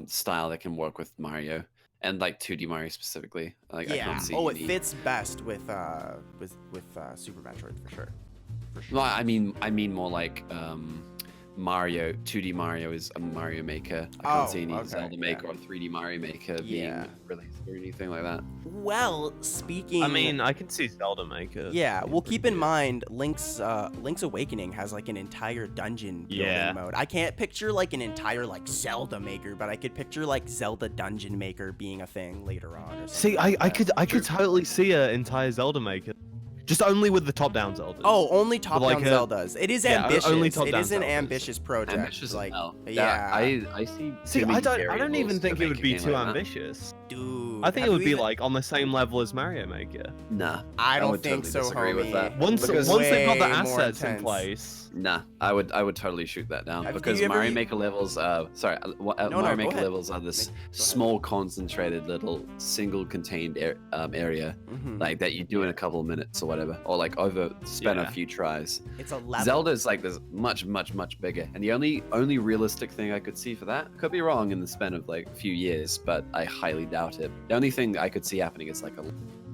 style that can work with Mario and like 2D Mario specifically. Like I Yeah. can't see. Oh, it any- fits best with Super Metroid for sure. For sure. No, I mean more like Mario. 2D Mario is a Mario Maker. I can't see any okay, Zelda yeah. Maker or 3D Mario Maker Yeah. being released or anything like that. Well, speaking. I mean, I can see Zelda Maker. Yeah, being well, pretty keep in good. mind, Link's Awakening has like an entire dungeon building Yeah. mode. I can't picture like an entire like Zelda Maker, but I could picture like Zelda Dungeon Maker being a thing later on. Or something See, like that. I could totally see an entire Zelda Maker, just only with the top-down Zelda. Oh, only top-down like a- Zeldas. It is yeah, ambitious. only It top-down is an Zeldas. ambitious project. Ambitious as like, hell. yeah, I see. See, too I many don't variables even think to it would make a be game too like that. ambitious. dude. I think it have would you be even- like on the same level as Mario Maker. Nah, I don't would think totally so, disagree with homie. that. Once Because- they've got the way more assets in intense. place. Nah, I would totally shoot that down Have because you ever Mario u- Maker levels. no, Mario go Maker ahead. levels are this Go ahead. small, concentrated little single-contained area Mhm. like that you do in a couple of minutes or whatever, or like over span Yeah. a few tries. It's a level. Zelda is like this much bigger, and the only realistic thing I could see for that, could be wrong in the span of like a few years, but I highly doubt it. The only thing I could see happening is like a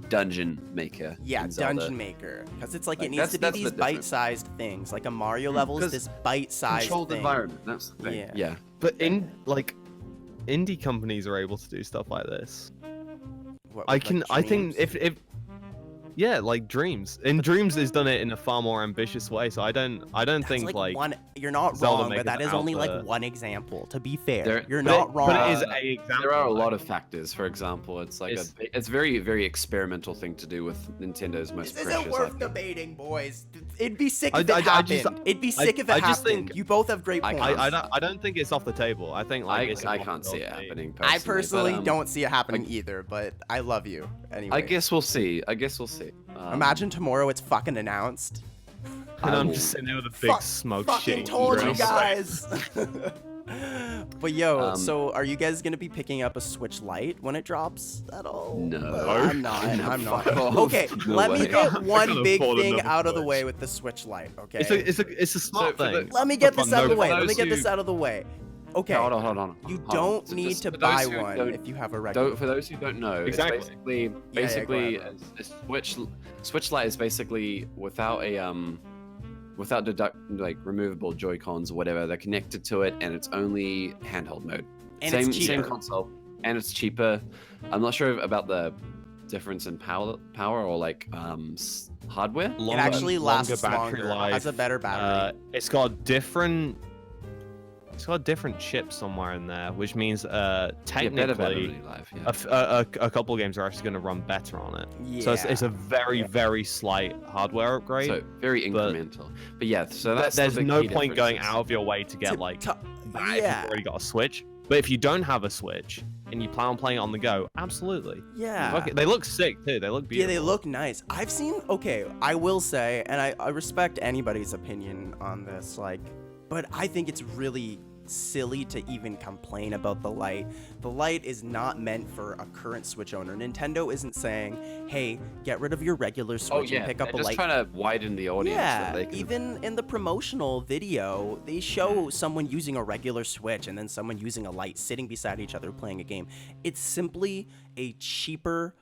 dungeon maker. Yeah, in Zelda. Dungeon Maker. Because it's like, it Like, needs to be that's the these difference. bite-sized things. Like a Mario level is 'cause this bite-sized Controlled thing. environment. That's the thing. Yeah. Yeah. But indie companies are able to do stuff like this. What, I with, can. like, I think dreams? if yeah, like Dreams. And Dreams has done it in a far more ambitious way. So I don't That's think like one. You're not Zelda wrong, but Maker's that is out only there. like one example. To be fair, There- you're but not it, wrong. But it is Uh, a example. There are a lot like- of factors. For example, it's like It's- it's very very experimental thing to do with Nintendo's most This precious. isn't worth IP. debating, boys. It'd be sick I- if it I happened. just- It'd be sick if it I just happened. think- You both have great I points. can't- I don't think it's off the table. I think like it's a I can't see it possibility. happening. I Personally, personally but, don't see it happening either, but I love you anyway. I guess we'll see. Imagine tomorrow it's fucking announced. And I I'm will- just sitting there with a big Fuck- smoke Fucking shit. told you gross. guys. But yo, Um, so are you guys gonna be picking up a Switch Lite when it drops at all? No. I'm not. I'm not. Fuck off. Okay, No let me way. get I one can't big afford thing another out of the Switch. way with the Switch Lite. Okay. It's a smart for the- thing. Let me get this out of the way. Let me those get this who- out of the way. Okay. Hold on. You Hold on. don't So need just to for those buy who one don't- if you have a regular. For those who don't know, Exactly. it's basically Yeah, go ahead, a Switch Lite is basically without a without removable Joy-Cons or whatever. They're connected to it, and it's only handheld mode. And same it's cheaper. same console, and it's cheaper. I'm not sure about the difference in power or like hardware. It actually lasts longer. Has a better battery. It's got different chips somewhere in there, which means Better technically battery life. Yeah. a couple of games are actually going to run better on it. yeah. So it's a very slight hardware upgrade. So very but- incremental. But yeah, so But that's there's the no key point going differences. out of your way to get like that if yeah. you've already got a Switch. But if you don't have a Switch and you plan on playing it on the go, absolutely. Yeah. Okay, they look sick too. They look Yeah, beautiful. they look nice. I've seen. Okay, I will say, and I respect anybody's opinion on this. Like, but I think it's really silly to even complain about the Lite. The Lite is not meant for a current Switch owner. Nintendo isn't saying, hey, get rid of your regular Switch and pick up a they're Lite. just trying to widen the audience. Yeah, So they can... even in the promotional video, they show someone using a regular Switch and then someone using a Lite sitting beside each other playing a game. It's simply a cheaper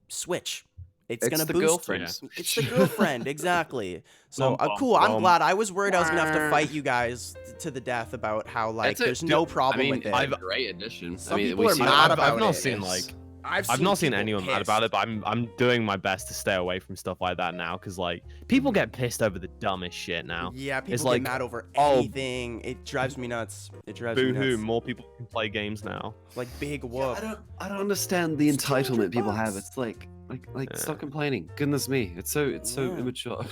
Switch. It's gonna the boost. girlfriend. It's the girlfriend, exactly. So Bum, cool. I'm bum. glad. I was worried I was gonna have to fight you guys to the death about how like there's no problem with it. It's a great addition. Some I mean, people we are see mad it. about I've not it. seen like I've not seen people anyone mad pissed. about it, but I'm doing my best to stay away from stuff like that now, because like people get pissed over the dumbest shit now. Yeah, people It's get like, mad over oh, anything. It drives me nuts. It drives me Boo-hoo, nuts. more people can play games now. Like big whoop. I don't understand the It's entitlement people $200. have. It's like stop complaining. Goodness me, it's so Yeah. immature.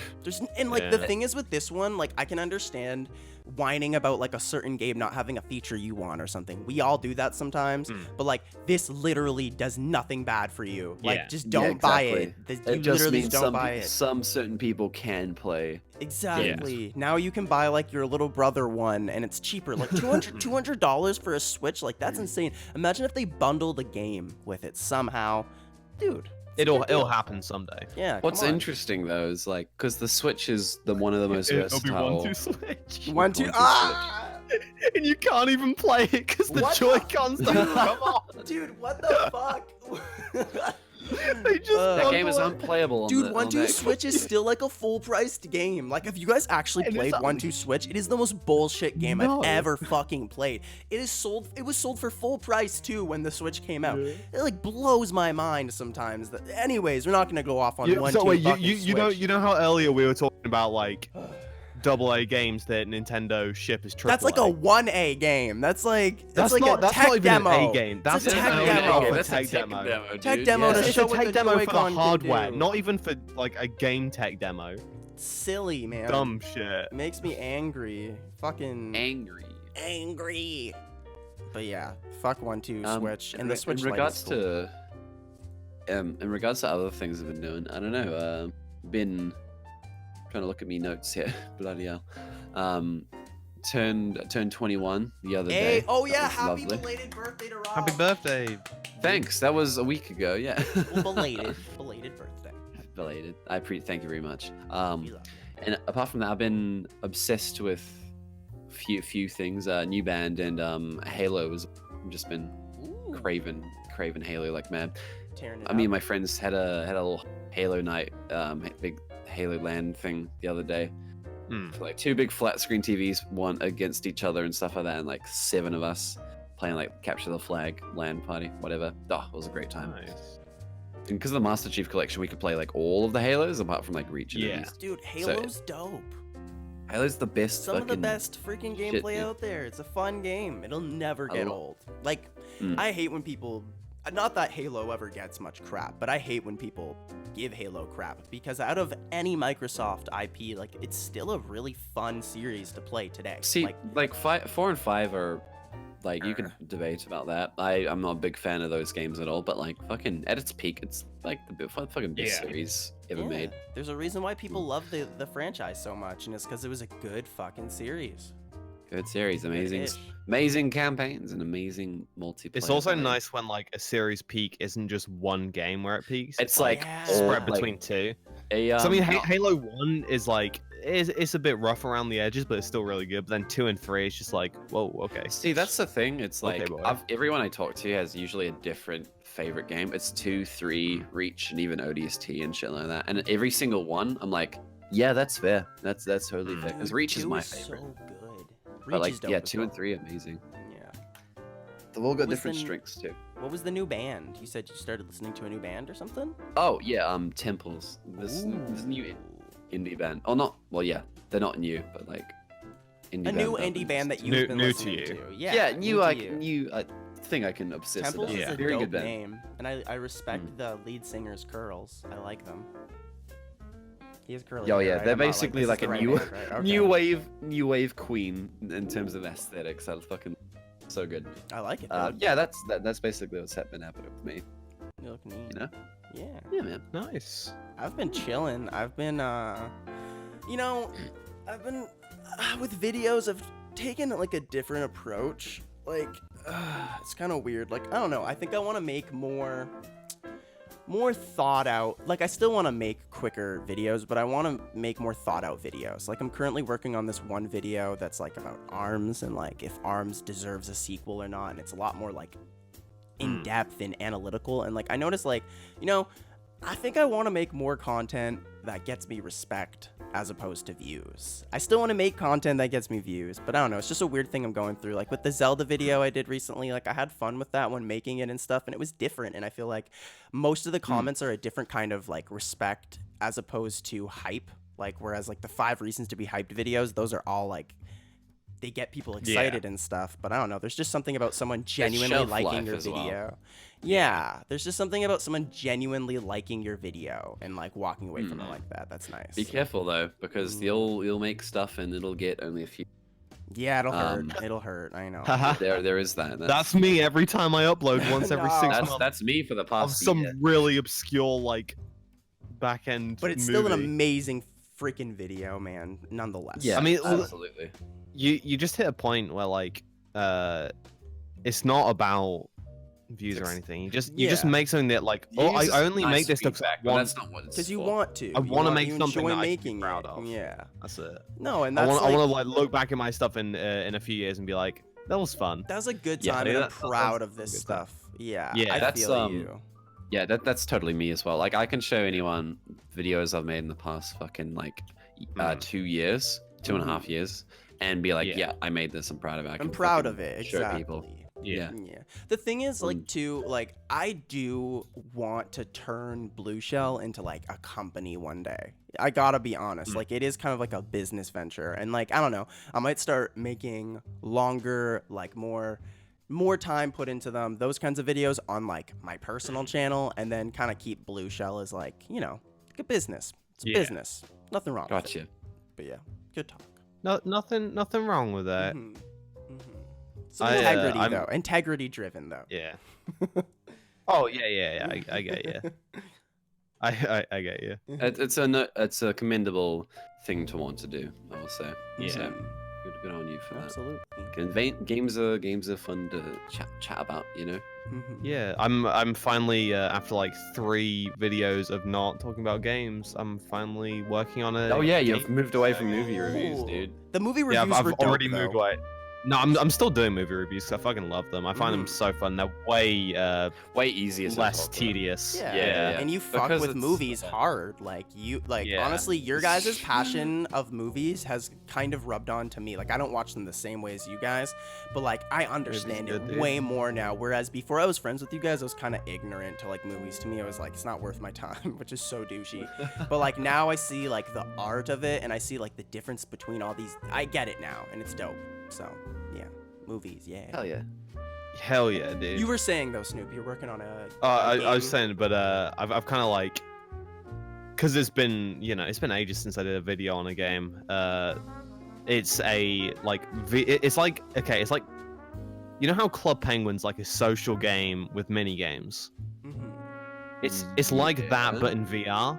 And like the Yeah. thing is with this one, like I can understand whining about like a certain game not having a feature you want or something. We all do that sometimes. But like this literally does nothing bad for you. Like Yeah. just don't buy it. You It just literally means don't buy it. some certain people can play. Exactly. Now you can buy like your little brother one and it's cheaper. Like $200 for a Switch. Like that's insane. Imagine if they bundled a game with it somehow. Dude. it's a good It'll deal. happen someday. Yeah. What's come on. interesting though is like because the Switch is one of the most It'll be versatile. 1-2 Switch. One, two, One, two, ah! And you can't even play it because the What the- Joy-Cons don't come off. Dude, what the fuck? They just That game is bundle it. unplayable. On Dude, the, 1-2 on the Switch is still like a full-priced game. Like, if you guys actually And played it's 1-2 Switch, it is the most bullshit game No. I've ever fucking played. It was sold for full price too when the Switch came out. Yeah. It like blows my mind sometimes. Anyways, we're not gonna go off on 1-2 So wait, fucking you Switch. know how earlier we were talking about like AA games that Nintendo ship as AAA. That's like a 1A game. That's like That's like not a that's tech not even demo. an A game. That's It's a an tech A demo. game. That's a Tech demo. Tech dude. demo to It's show a what tech the demo for the Joy-Con can hardware, do. not even for like a game tech demo. Silly, man. Dumb shit. Makes me angry. Fucking angry. But yeah, fuck 1-2 Switch and the Switch in Lite regards is cool. to in regards to other things I've been doing, I don't know. Been trying to look at me notes here. Bloody hell. Turned 21 the other Hey, day. oh That yeah, was happy lovely. belated birthday to Rob. Happy birthday. Thanks. That was a week ago. Yeah. Well, belated birthday. Belated. Thank you very much. We love you. And apart from that, I've been obsessed with few things. New band and Halo. I've just been Ooh, craving Halo like mad. tearing it I mean, up. my friends had a little Halo night, big Halo LAN thing the other day. Hmm. Like 2 big flat screen TVs, one against each other and stuff like that, and like 7 of us playing like capture the flag LAN party, whatever. Oh, it was a great time. Nice. And because of the Master Chief Collection, we could play like all of the Halos apart from like Reach and Yeah. East. Dude, Halo's dope. Halo's the best. Some of the fucking- best freaking shit, gameplay dude. out there. It's a fun game. It'll never get lo- old. Like, Mm. I hate when people. Not that Halo ever gets much crap, but I hate when people give Halo crap because out of any Microsoft IP, like it's still a really fun series to play today. See, like 4 and 5 are like you can debate about that. I'm not a big fan of those games at all, but like fucking at its peak, it's like the fucking best Yeah. series ever yeah, made. there's a reason why people love the franchise so much, and it's because it was a good fucking series. Good series, amazing, Good-ish. amazing campaigns, and amazing multiplayer. It's also play. nice when like a series peak isn't just one game where it peaks. It's like Yeah. spread all, between like, two. a. So I mean, no- Halo 1 is like it's a bit rough around the edges, but it's still really good. But then 2 and 3 is just like, whoa, okay. See, that's the thing. It's Okay, like boy. everyone I talk to has usually a different favorite game. It's 2, 3, Reach, and even ODST and shit like that. And every single one, I'm like, yeah, that's fair. That's totally fair. Because Dude, Reach is 2 my so favorite. good. Reach But like, is dope yeah, as 2 well. and 3, amazing. Yeah. They've all got was different the- strengths too. What was the new band? You said you started listening to a new band or something? Oh yeah, Temples. This new indie band. Oh, not well, yeah, they're not new, but like indie A new band indie band that you've New- been new to listening you. to. yeah, new new to like you. new thing I can obsess Temples about. is a Very dope good band. name, and I respect the lead singer's curls. I like them. He has curly Oh hair, yeah, right? they're I'm not basically this like is a the right new band, right? Okay. new wave queen in terms of aesthetics. That's fucking so good. I like it. Dude. Yeah, that's basically what's been happening with me. You look neat. You know? Yeah. Yeah, man. Nice. I've been chilling. I've been, you know, I've been with videos of taken like a different approach. Like, it's kind of weird. Like, I don't know. I think I want to make more thought out. Like, I still want to make quicker videos, but I want to make more thought out videos. Like, I'm currently working on this one video that's like about ARMS and like if ARMS deserves a sequel or not. And it's a lot more like in depth and analytical. And like, I noticed like, you know, I think I want to make more content that gets me respect as opposed to views. I still want to make content that gets me views, but I don't know. It's just a weird thing I'm going through. Like with the Zelda video I did recently, like I had fun with that when making it and stuff, and it was different. And I feel like most of the comments are a different kind of like respect as opposed to hype. Like whereas like the 5 reasons to be hyped videos, those are all like they get people excited and stuff. But I don't know. There's just something about someone genuinely liking your video. Yeah, there's just something about someone genuinely liking your video and like walking away from it like that. That's nice. Be careful though, because you'll make stuff and it'll get only a few. Yeah, it'll hurt. It'll hurt. I know. there is that. That's me every time I upload once every 6 months. That's me for the past some really obscure like back end. But it's still an amazing freaking video, man. Nonetheless. Yeah, I mean, absolutely. You just hit a point where like it's not about views or anything. You just make something that like I only make this stuff that's not what it's because you want to. I want to make something that I can be proud of. Yeah, that's it. No, and that's I want to like look back at my stuff in a few years and be like, that was fun. That was a good time. And I'm proud of this stuff. Yeah, I feel you. Yeah, that's totally me as well. Like I can show anyone videos I've made in the past fucking like 2 years, 2.5 years, and be like, yeah, I made this. I'm proud of it. I'm proud of it. Show Exactly. people. Yeah. The thing is, like, too, like, I do want to turn Blue Shell into like a company one day. I gotta be honest. Like, it is kind of like a business venture, and like, I don't know. I might start making longer, like, more time put into them. Those kinds of videos on like my personal channel, and then kind of keep Blue Shell as like, you know, like a business. It's a business. Nothing wrong. Gotcha. With it. But yeah, good talk. No, nothing wrong with that. Some integrity though. Integrity driven though. Yeah. Oh yeah. I get you. I get you. It's a commendable thing to want to do, I will say. Yeah. So, good on you for that. Absolutely. Games are fun to chat about, you know. Yeah, I'm finally after like 3 videos of not talking about games, I'm finally working on it. Oh yeah, you've moved away from movie reviews, dude. The movie reviews I've were already dope, moved though. away. No, I'm still doing movie reviews because I fucking love them. I find them so fun. They're way easier, less tedious. Yeah. And you fuck with movies hard. Like honestly, your guys' passion of movies has kind of rubbed on to me. Like I don't watch them the same way as you guys, but like I understand it way more now. Whereas before I was friends with you guys, I was kind of ignorant to like movies. To me, I was like, it's not worth my time, which is so douchey. But like now I see like the art of it, and I see like the difference between all these. I get it now, and it's dope. So, yeah, movies, yeah. Hell yeah, dude. You were saying though, Snoop, you're working on a. I was saying, but I've kind of like, cause it's been ages since I did a video on a game. It's a like it's like you know how Club Penguin's like a social game with mini games. It's like that, but in VR.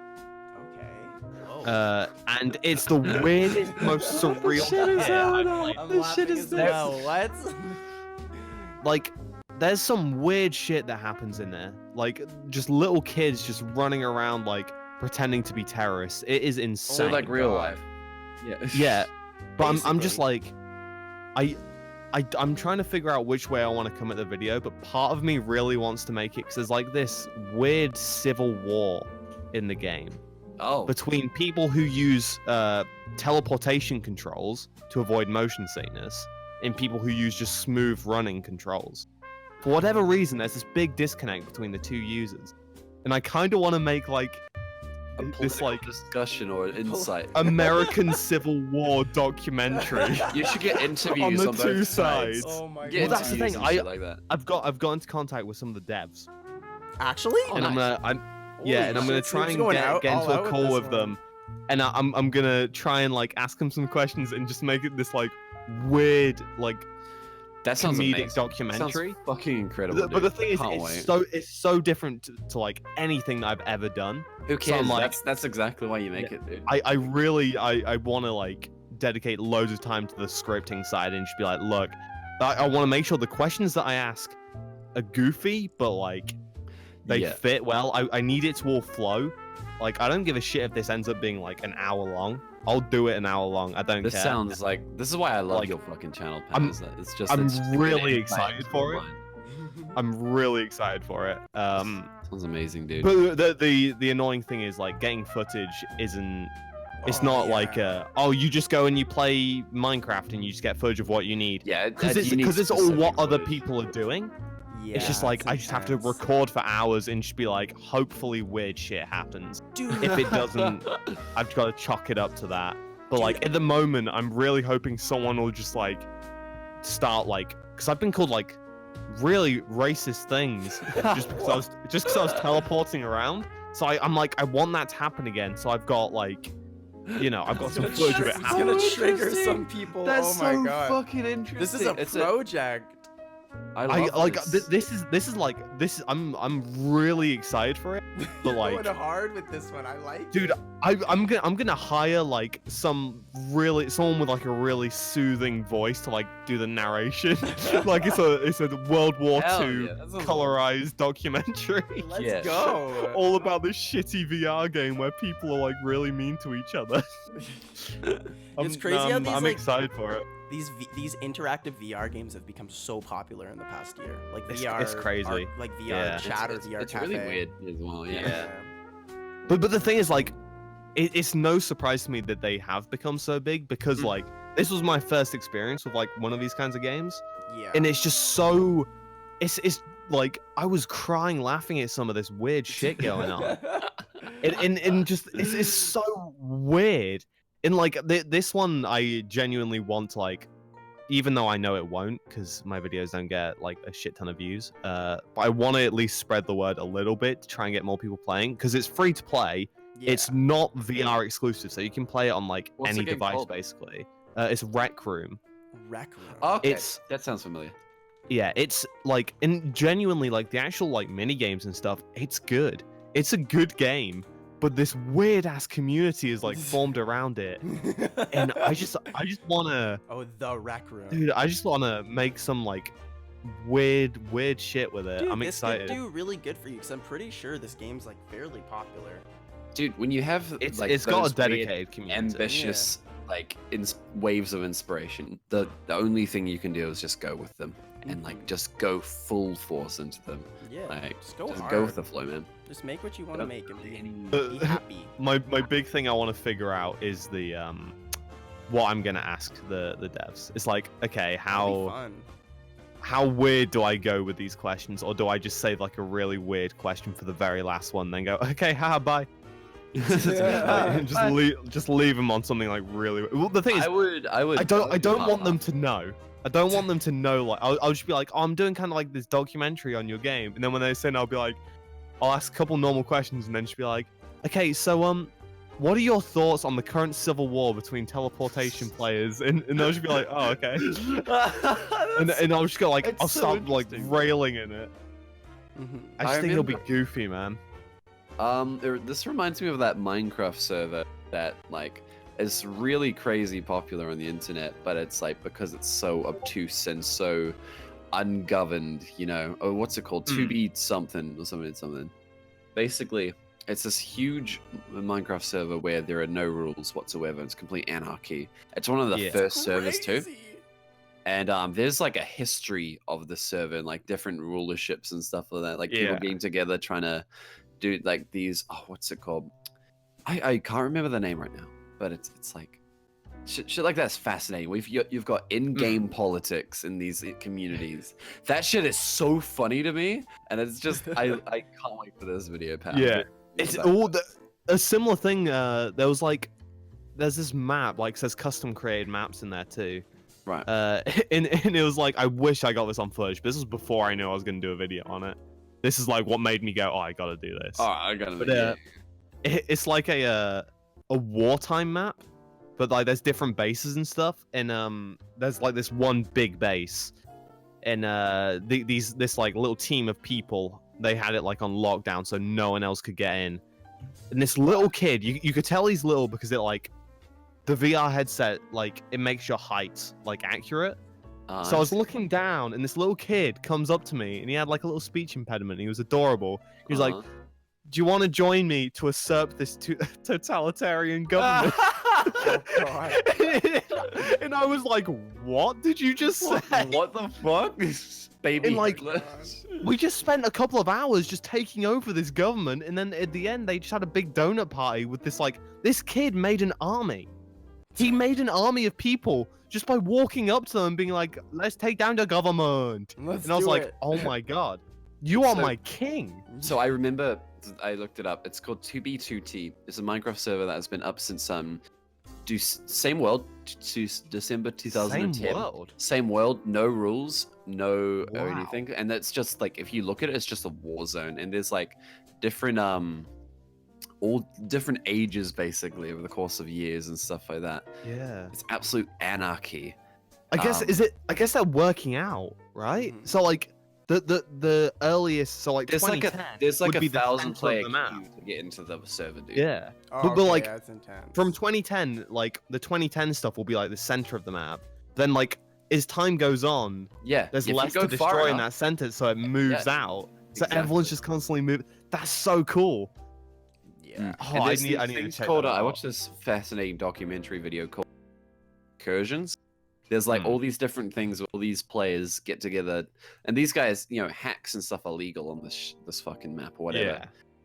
And it's the weirdest, most surreal shit is what? Like, there's some weird shit that happens in there. Like, just little kids just running around, like, pretending to be terrorists. It is insane. So, like, real life. Yeah. But I'm just like, I'm trying to figure out which way I want to come at the video, but part of me really wants to make it because there's, like, this weird civil war in the game. Between people who use teleportation controls to avoid motion sickness and people who use just smooth running controls. For whatever reason, there's this big disconnect between the 2 users. And I kind of want to make like this like discussion or insight American Civil War documentary. You should get interviews on the 2 sides. Oh my god. Well, that's the thing. Like that. I've got into contact with some of the devs. Actually? And I'm gonna try and get into a call with them, and I'm gonna try and like ask them some questions and just make it this like weird like that sounds comedic amazing. documentary. Sounds fucking incredible. But the thing is, it's so different to like anything that I've ever done. Who cares? So like, that's exactly why you make it, dude. I really want to like dedicate loads of time to the scripting side and just be like, look, I want to make sure the questions that I ask are goofy, but like they fit well. I need it to all flow. Like, I don't give a shit if this ends up being like an hour long. I'll do it an hour long. I don't care. This sounds like this is why I love your fucking channel, Pat. It's just I'm it's really excited for it. I'm really excited for it. Sounds amazing, dude. But the annoying thing is like getting footage isn't. It's not like you just go and you play Minecraft and you just get footage of what you need. Yeah, because it's all what other people are doing. Yeah, it's just like I just have to record for hours and just be like, hopefully weird shit happens. Dude. If it doesn't, I've got to chalk it up to that. But like at the moment, I'm really hoping someone will just like start like, because I've been called like really racist things just because I was teleporting around. So I'm like, I want that to happen again. So I've got like, you know, I've got some footage of it It's happening. gonna trigger some people. That's oh my god, fucking interesting. this is a project. I love like this. this is like this. I'm really excited for it, but like going hard with this one. I like. Dude, I'm gonna hire like someone with like a really soothing voice to like do the narration. Like it's a World War II colorized documentary. Let's go. All about this shitty VR game where people are like really mean to each other. It's crazy how these, I'm like, excited for it. These interactive VR games have become so popular in the past year. Like It's VR, crazy. like VR Yeah. chat or VR it's cafe. really weird as well. Yeah. But the thing is, like, it's no surprise to me that they have become so big because like this was my first experience with like one of these kinds of games, Yeah. and it's just so, it's like I was crying laughing at some of this weird shit going on, and just it's so weird. And like this one, I genuinely want to like, even though I know it won't because my videos don't get like a shit ton of views, but I want to at least spread the word a little bit to try and get more people playing because it's free to play. Yeah. It's not VR exclusive, so you can play it on like What's any the game device called? basically. It's Rec Room. Rec Room. Okay, That sounds familiar. Yeah, it's like, and genuinely like the actual like mini games and stuff. It's good. It's a good game, but this weird ass community is like formed around it, and I just wanna. Oh, the Rec Room. Dude, I just wanna make some like weird shit with it. Dude, I'm this excited. could do really good for you because I'm pretty sure this game's like fairly popular. Dude, when you have It's like got a those weird, dedicated community. ambitious like waves of inspiration, the only thing you can do is just go with them and like just go full force into them. Yeah, Like just go just hard. go with the flow, man. Just make what you want to make and be Uh, happy. My big thing I want to figure out is the what I'm gonna ask the devs. It's like, okay, That'll be fun. how weird do I go with these questions, or do I just say like a really weird question for the very last one, then go, okay, haha, bye. Yeah. just leave them on something like really. Well, the thing is, I would. I don't want them to know. I don't want them to know. Like, I'll just be like, oh, I'm doing kind of like this documentary on your game, and then when they send, I'll be like, I'll ask a couple normal questions, and then just be like, okay, so what are your thoughts on the current civil war between teleportation players? And they'll just be like, oh, okay. and I'll just go like, It's I'll so start like interesting. railing in it. I just think it'll be goofy, man. This reminds me of that Minecraft server that like is really crazy popular on the internet, but it's like because it's so obtuse and so ungoverned, you know. Oh, what's it called? To be something or something. Basically, it's this huge Minecraft server where there are no rules whatsoever. It's complete anarchy. It's one of the first servers too. And there's like a history of the server and like different rulerships and stuff like that. Like people getting together trying to do like these. Oh, what's it called? I can't remember the name right now, but it's like shit like that's fascinating. You've got in-game politics in these communities. That shit is so funny to me, and it's just I can't wait for this video, Pat. Yeah, it's all a similar thing. There's this map like says custom created maps in there too. Right. And it was like, I wish I got this on footage, but this was before I knew I was gonna do a video on it. This is like what made me go, oh, I gotta do this. Oh, I gotta. But it's like a wartime map, but like there's different bases and stuff, and there's like this one big base, and this like little team of people, they had it like on lockdown, so no one else could get in. And this little kid, you could tell he's little because it like the VR headset, like, it makes your height like accurate. So I was looking down, and this little kid comes up to me, and he had like a little speech impediment. He was adorable. He was like, "Do you want to join me to usurp this totalitarian government?" Oh, God. And I was like, "What did you just say?" What the fuck? Baby. And, like, Hitler. we just spent a couple of hours just taking over this government, and then at the end they just had a big donut party with this kid made an army. He made an army of people just by walking up to them and being like, "Let's take down the government." And I was like, "Oh my god, you are my king." So I remember, I looked it up. It's called 2B2T. It's a Minecraft server that has been up since same world to December 2010. Same world, no rules, no or anything, and it's just like, if you look at it, it's just a war zone, and there's like different all different ages basically over the course of years and stuff like that. Yeah, it's absolute anarchy. I guess I guess they're working out, right? So like the earliest, so like there's 2010 there's like would be a 1,000 the player center of the map queue to get into the server, dude. Yeah, Oh, but like that's intense. from 2010, like the 2010 stuff will be like the center of the map. Then like as time goes on, there's less to destroy in that center, so it moves out. So everyone's just constantly moving. That's so cool. Yeah. Oh, I need to check that out. I watched this fascinating documentary video called Incursions. There's like all these different things where all these players get together, and these guys, you know, hacks and stuff are legal on this fucking map or whatever.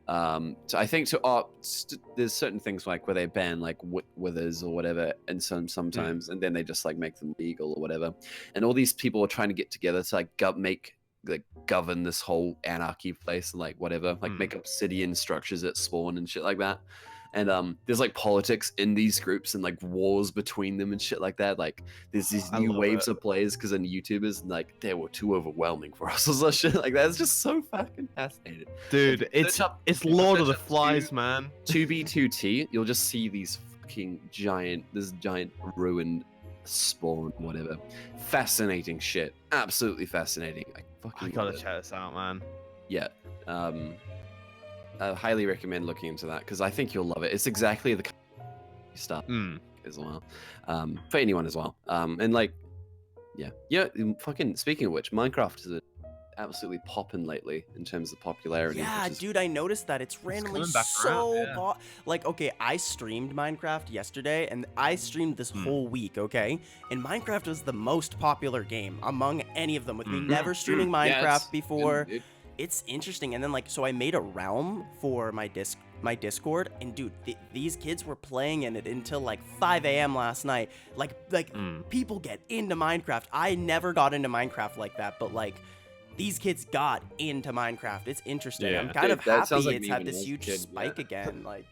So I think there's certain things like where they ban like withers or whatever, and sometimes, and then they just like make them legal or whatever. And all these people are trying to get together to like govern this whole anarchy place and like whatever, like make obsidian structures at spawn and shit like that. And there's like politics in these groups and like wars between them and shit like that. Like there's these new waves of players because then YouTubers, and like they were too overwhelming for us or some shit like that. It's just so fucking fascinating, dude. It's Lord of the Flies, man. 2B2T, you'll just see these fucking giant ruined spawn, whatever. Fascinating shit. Absolutely fascinating. I gotta check this out, man. Yeah. I highly recommend looking into that because I think you'll love it. It's exactly the kind of stuff as well, for anyone as well. And like, fucking speaking of which, Minecraft is absolutely popping lately in terms of popularity. Yeah, dude, I noticed that it's randomly so like, okay, I streamed Minecraft yesterday, and I streamed this whole week, okay? And Minecraft was the most popular game among any of them, with me never streaming Minecraft before. It's interesting. And then like, so I made a realm for my Discord, and dude, these kids were playing in it until like 5 a.m. last night. Like people get into Minecraft. I never got into Minecraft like that, but like these kids got into Minecraft. It's interesting. I'm kind of happy it's had this huge spike again. Like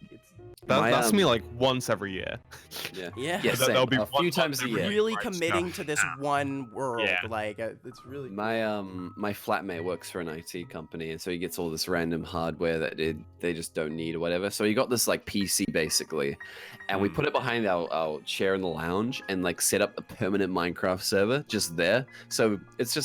that's me like once every year. Yeah, that'll be a few times a year. Really committing to this one world. Like it's really cool. My flatmate works for an IT company, and so he gets all this random hardware that they just don't need or whatever. So he got this like PC basically, and we put it behind our chair in the lounge and like set up a permanent Minecraft server just there. So it's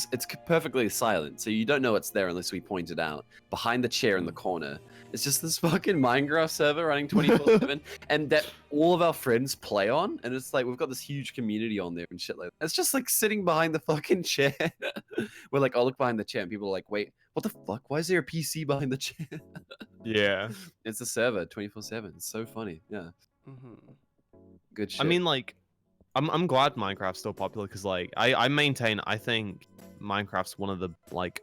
perfectly silent, so you don't know it's there unless we point it out. Behind the chair in the corner, it's just this fucking Minecraft server running 24/7, and that all of our friends play on, and it's like we've got this huge community on there and shit like that. It's just like sitting behind the fucking chair. We're like, I'll look behind the chair, and people are like, wait, what the fuck? Why is there a PC behind the chair? Yeah. It's a server 24/7. It's so funny. Yeah. Good shit. I mean, like, I'm glad Minecraft's still popular because like I maintain I think Minecraft's one of the like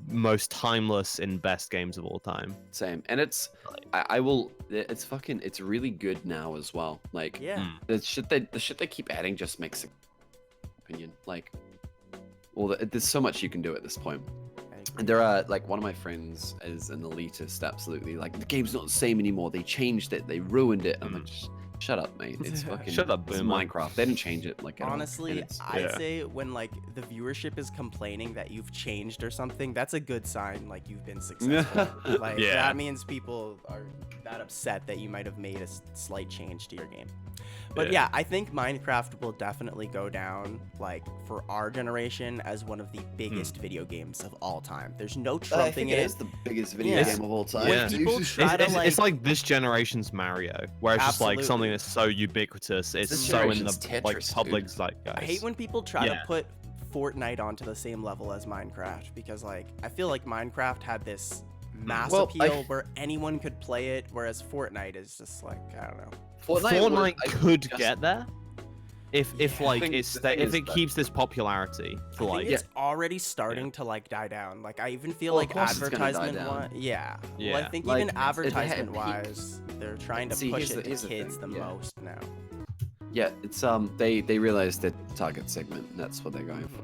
most timeless and best games of all time. Same. And it's it's really good now as well. Like the shit they keep adding just makes opinion. Like there's so much you can do at this point. And there are like, one of my friends is an elitist, absolutely. Like, the game's not the same anymore. They changed it, they ruined it. I'm like, just shut up, mate. It's fucking shut up, it's Minecraft. They didn't change it like honestly. I'd say when like the viewership is complaining that you've changed or something, that's a good sign. Like you've been successful. Like that means people are that upset that you might have made a slight change to your game. But yeah, I think Minecraft will definitely go down, like, for our generation as one of the biggest video games of all time. There's no I trumping think it. it is the biggest video Yeah. game of all time. When Yeah. people try to, It's like this generation's Mario, where it's just like Absolutely. something that's so ubiquitous. It's This so in the generation's like Tetris, public dude. zeitgeist. I hate when people try to Yeah. put Fortnite onto the same level as Minecraft, because, like, I feel like Minecraft had this mass Well, appeal where anyone could play it, whereas Fortnite is just like, I don't know. Fortnite could just- get there if Yeah. like think it's the thing if is it that- keeps this popularity for I like think it's already starting to, like, die down. Like, I even feel Well, of like course it's gonna die advertisement down. yeah. Well, I Yeah. think Like, even it had advertisement wise, they're trying to See, push here's it the to kids the thing, yeah. most now. Yeah, it's they realized their target segment, and that's what they're going for.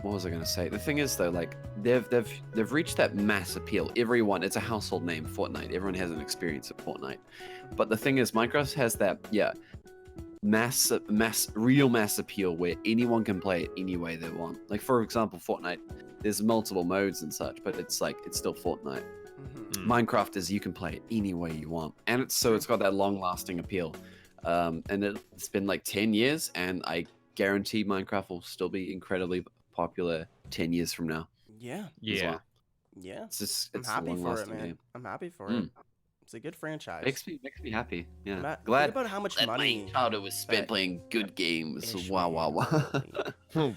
What was I gonna say? The thing is though, like they've reached that mass appeal. Everyone, it's a household name, Fortnite. Everyone has an experience of Fortnite. But the thing is, Minecraft has that real mass appeal where anyone can play it any way they want. Like for example, Fortnite, there's multiple modes and such, but it's still Fortnite. Mhm. Minecraft is you can play it any way you want, and it's got that long-lasting appeal. And it's been like 10 years, and I guarantee Minecraft will still be incredibly popular 10 years from now. Yeah, as yeah. well. yeah. It's I'm a happy for it, long-lasting man. game. I'm happy for Mm. it. It's a good franchise. Makes me happy. Yeah, Matt, think glad. about how much Glad my money. childhood was spent that playing good games. Ishmael Wow, wow, wow. made.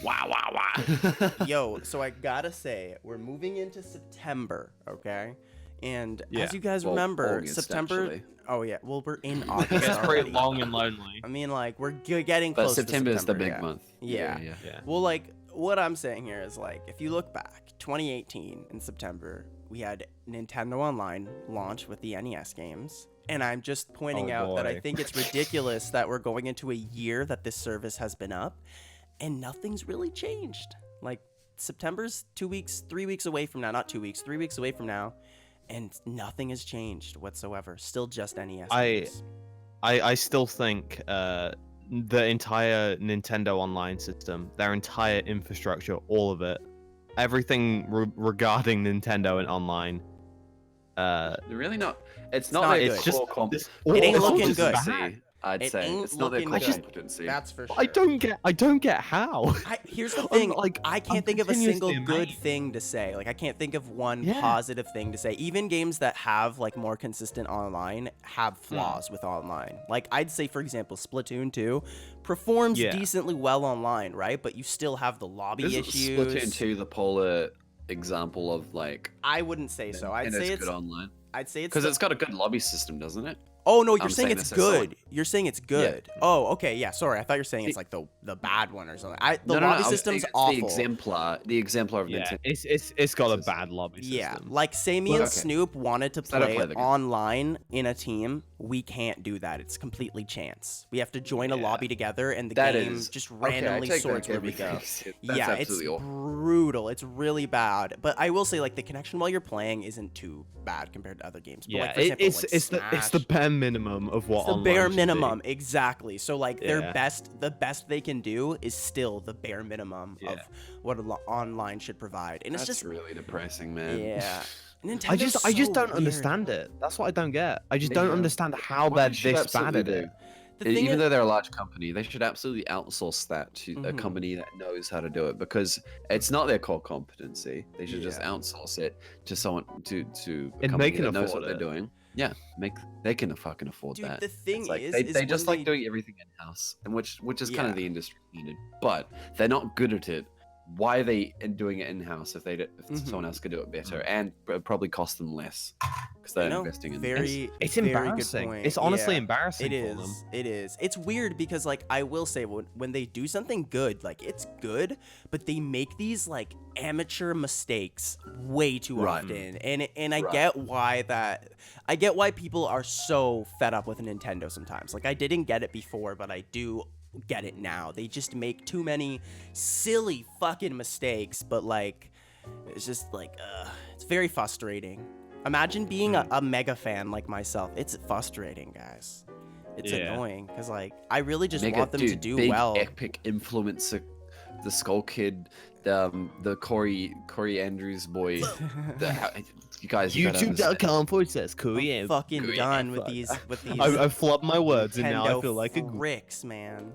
Wow. Yo, so I gotta say, we're moving into September, okay? And Yeah. as you guys Well, remember, August, September. actually. Oh yeah, well we're in It August gets pretty already. long and lonely. I mean, like we're getting But close. September to is the September, big yeah. month. Yeah. Yeah. Well, like what I'm saying here is like if you look back, 2018 in September, we had Nintendo Online launch with the NES games. And I'm just pointing Oh, out that I boy. think it's ridiculous that we're going into a year that this service has been up and nothing's really changed. Like September's 2 weeks, 3 weeks away from now, not 2 weeks, 3 weeks away from now, and nothing has changed whatsoever. Still just NES games. I still think the entire Nintendo Online system, their entire infrastructure, all of it, everything regarding Nintendo and online. They're really not. It's not not. good. Their It's just- core competency. It ain't it's all looking just good. bad. I'd It say ain't it's not their looking core good. competency. That's for sure. I don't get how. Here's the I'm thing. like, I can't I'm think of a single continuously good amazed. thing to say. Like I can't think of one Yeah. positive thing to say. Even games that have like more consistent online have Hmm. flaws with online. Like I'd say, for example, Splatoon 2 performs Yeah. decently well online, right? But you still have the lobby Isn't issues. Splatoon 2 the polar example of like? I wouldn't say so. I'd and say it's it's. good online I'd say it's. because the- it's got a good lobby system, doesn't it? Oh no, you're I'm saying saying it's this as someone- good. You're saying it's good. Oh, okay, yeah. Sorry, I thought you were saying it's like the bad one or something. The lobby I'm system's saying it's awful. The exemplar of Yeah, Nintendo. it's got a System. bad lobby system. Yeah, like say me and Okay. Snoop wanted to Let her play play the game. online in a team, we can't do that. It's completely chance. We have to join a Yeah. lobby together, and the That game is just okay, I randomly take sorts back where we go. everything. That's Yeah, it's absolutely awful. brutal. It's really bad. But I will say, like, the connection while you're playing isn't too bad compared to other games. But, Yeah, like, for example, it's like it's the Smash, bare minimum of what it's the online bare should be. minimum, exactly. So like Yeah. the best they can do is still the bare minimum Yeah. of what online should provide, and it's That's just really depressing, man. yeah. I Nintendo's just so don't weird. understand it. That's what I don't get. I just Me don't neither. understand how What they're they should this bad absolutely at it. do, The thing even is, though they're a large company, they should absolutely outsource that to a Mhm. company that knows how to do it because it's not their core competency. They should just Yeah. outsource it to someone to a And company they can that knows afford what they're it. doing. Yeah, they can fucking afford dude, that. the thing It's like is, they just when like doing everything in house, and which is kind Yeah. of the industry needed. But they're not good at it. Why are they doing it in house if Mhm. someone else could do it better and probably cost them less because they're know, investing in very It's very good embarrassing. point. It's honestly Yeah. embarrassing It for them. is. It is. It's weird because like I will say when they do something good, like it's good, but they make these like amateur mistakes way too Right. often. And I Right. get why people are so fed up with Nintendo sometimes. Like I didn't get it before, but I do get it now. They just make too many silly fucking mistakes, but like it's just like it's very frustrating. Imagine being a mega fan like myself. It's frustrating, guys. It's Yeah. annoying because like I really just Mega- want them to dude, do big, well. epic influencer the Skull Kid, the Corey Andrews boy. You guys, YouTube.com/Corey. I'm fucking done with these I've flubbed my words and now I Nintendo feel like a fricks, man.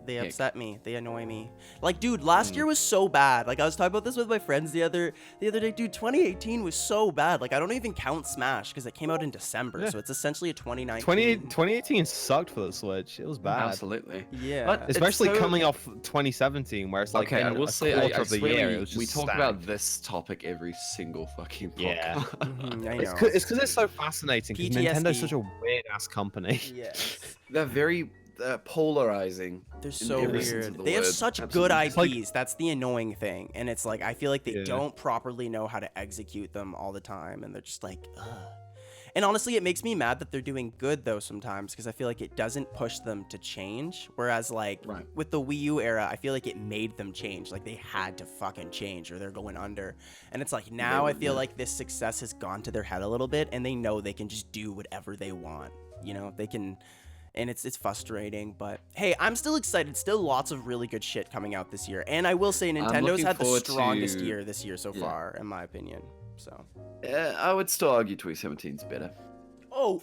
They upset me. They annoy me. Like, dude, last year was so bad. Like, I was talking about this with my friends the other day. Dude, 2018 was so bad. Like, I don't even count Smash because it came out in December, so it's essentially a 2019. 2018 sucked for the Switch. It was bad. Absolutely. Yeah. But Especially so... coming off 2017, where it's like okay, I will say, I of the swear year, it was just we talk stacked. about this topic every single fucking podcast. Yeah. I It's know. because it's so fascinating. Because Nintendo's such a weird ass company. Yes. They're very polarizing. They're so every sense weird. of the They have word. such Absolutely. good IPs. That's the annoying thing. And it's like, I feel like they Yeah. don't properly know how to execute them all the time. And they're just like, ugh. And honestly, it makes me mad that they're doing good, though, sometimes, because I feel like it doesn't push them to change. Whereas, like, Right. with the Wii U era, I feel like it made them change. Like, they had to fucking change or they're going under. And it's like, now I feel like this success has gone to their head a little bit, and they know they can just do whatever they want. You know, they can... And it's frustrating, but hey, I'm still excited. Still lots of really good shit coming out this year. And I will say Nintendo's looking had the forward strongest to- year this year so Yeah. far, in my opinion. So... I would still argue 2017's better. I'm Oh,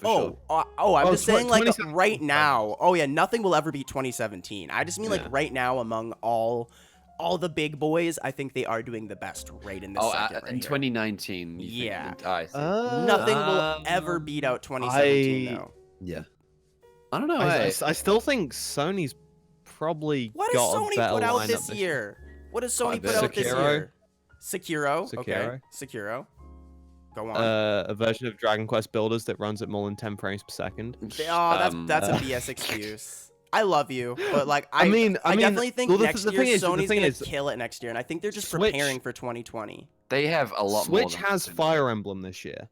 just saying, like, 2017 right now. Oh, yeah, nothing will ever beat 2017. I just mean, like, Yeah. right now, among all the big boys, I think they are doing the best right in this second right in here. 2019. Yeah. I see. Nothing will ever beat out 2017, though. Yeah. I don't know. I still think Sony's probably What has got a Sony better put out lineup this year? What has Sony Quite put a bit. out this Sekiro? year? Sekiro? Okay. Sekiro. Sekiro. Go on. A version of Dragon Quest Builders that runs at more than 10 frames per second. That's a BS excuse. I love you, but like I mean, definitely think well, next year Sony's thing gonna is, kill it next year, and I think they're just Switch- preparing for 2020. They have a lot more. Switch has Fire Emblem this year.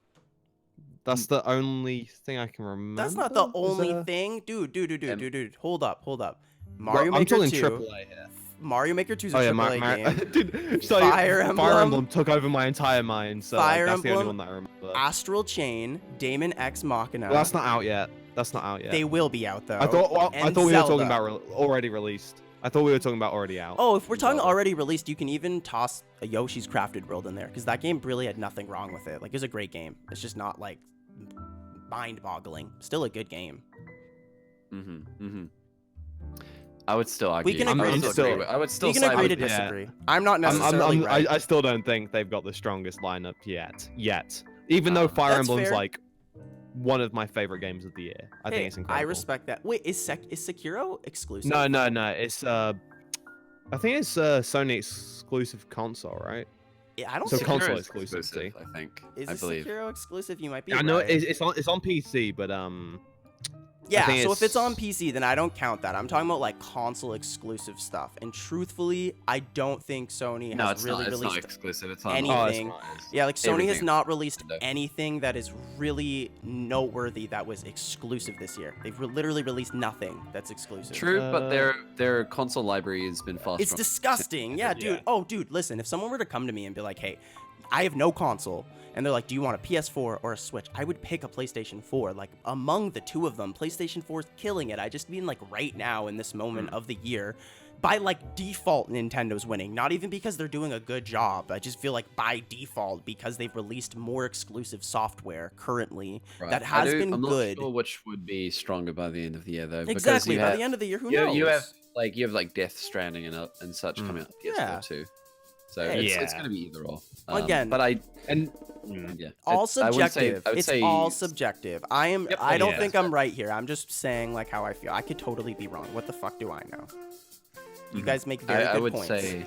That's the only thing I can remember. That's not the Is only there- thing, dude. Hold up. Well, Mario I'm Maker talking 2. AAA here. Mario Maker 2 is a Oh yeah, AAA game. Dude, so Fire Fire Emblem Emblem took over my entire mind, so Fire like, that's the only Emblem, one that I remember. Astral Chain, Daemon X Machina. Well, that's not out yet. That's not out yet. They will be out though. I thought we And were talking Zelda. about already released. I thought we were talking about already out. Oh, if we're talking Zelda. already released, you can even toss a Yoshi's Crafted World in there, because that game really had nothing wrong with it. Like, it's a great game. It's just not, like, mind-boggling. Still a good game. I would still argue. We can agree to disagree. I would still We can side agree with to you. disagree. I'm not necessarily right. I still don't think they've got the strongest lineup yet. Even though Fire That's Emblem's fair. like one of my favorite games of the year. I think Hey, it's incredible. I respect that. Wait, is Sekiro exclusive? No. It's I think it's Sony exclusive console, right? Yeah, I don't So think console Sekiro is exclusive, I think. Is I it believe. Sekiro exclusive? You might be I right. know it's on PC, but Yeah, think so if it's on it's- PC, then I don't count that. I'm talking about like console exclusive stuff. And truthfully, I don't think Sony No, has it's really not. It's not released exclusive. It's on. anything. Yeah, like Sony has Everything. not released Nintendo. anything that is really noteworthy that was exclusive this year. They've literally released nothing that's exclusive. True, but their console library has been far It's stronger. disgusting. Yeah, dude. Yeah. Oh, dude, listen, if someone were to come to me and be like, hey, I have no console, and they're like, do you want a PS4 or a Switch? I would pick a PlayStation 4. Like, among the two of them, PlayStation 4 is killing it. I just mean, like, right now in this moment of the year, by, like, default, Nintendo's winning. Not even because they're doing a good job. I just feel like by default, because they've released more exclusive software currently Right. that has been I'm good. not sure which would be stronger by the end of the year, though. because Exactly. you By have- the end of the year, who you, knows? you have like Death Stranding and such coming out PS4 Yeah. too. So Hey. it's Yeah. gonna be either or. Again, but I and yeah. all I would say- subjective. I would It's say all subjective. I Yep. don't Yeah. think I'm right here. I'm just saying like how I feel. I could totally be wrong. What the fuck do I know? You guys make very I good would points. say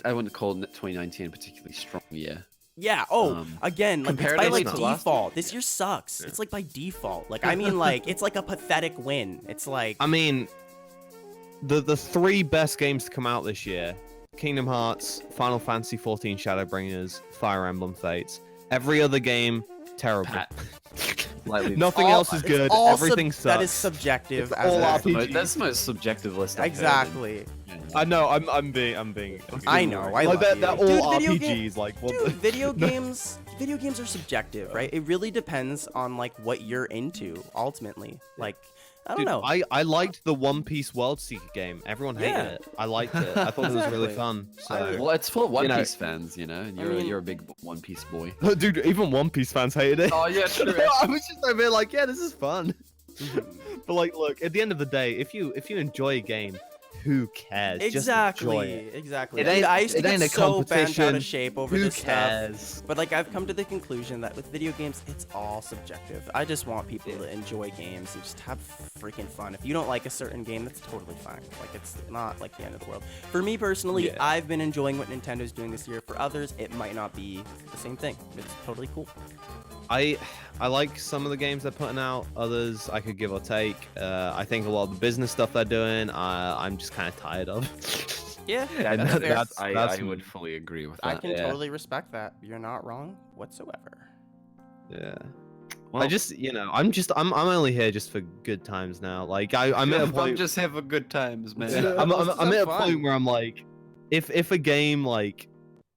I wouldn't call 2019 a particularly strong year. Yeah. Oh, Um, again, like it's by comparatively like to last default. This year sucks. It's like by default. Like I mean, like it's like a pathetic win. It's like I mean, the three best games to come out this year: Kingdom Hearts, Final Fantasy XIV Shadowbringers, Fire Emblem Fates. Every other game, terrible. Lightly. Nothing all- else is it's good. all Everything sucks. That is subjective. It's as all a- RPG. That's the most subjective list. I've heard. Exactly. I know. I'm being. I know. I like love they're you. Dude, all video RPGs. game- Like what? Dude, video No. games. Video games are subjective, right? It really depends on like what you're into ultimately. Like I don't Dude, know. I liked the One Piece World Seeker game. Everyone hated Yeah. it. I liked it. I thought it was really Exactly. fun. So, Well, it's full of One You know- Piece fans, you know, and you're a big One Piece boy. dude, even One Piece fans hated it. Oh yeah, true. I was just a bit like, yeah, this is fun. But like, look, at the end of the day, if you enjoy a game, who cares? Just enjoy it. Exactly. It Dude, ain't- I used to it ain't get a so bent out competition. of shape over Who this stuff. cares? But like I've come to the conclusion that with video games, it's all subjective. I just want people to enjoy games and just have freaking fun. If you don't like a certain game, that's totally fine. Like it's not like the end of the world. For me personally, Yeah. I've been enjoying what Nintendo's doing this year. For others, it might not be the same thing. It's totally cool. I like some of the games they're putting out. Others I could give or take. I think a lot of the business stuff they're doing, I'm just kind of tired of. Yeah, Yeah, that's fair. I would fully agree with that. I can yeah. totally respect that. You're not wrong whatsoever. Yeah. Well, I just, I'm only here just for good times now. Like I'm at a I'm point. just having good times, man. I'm Let's just at a have fun. point where I'm like, if a game like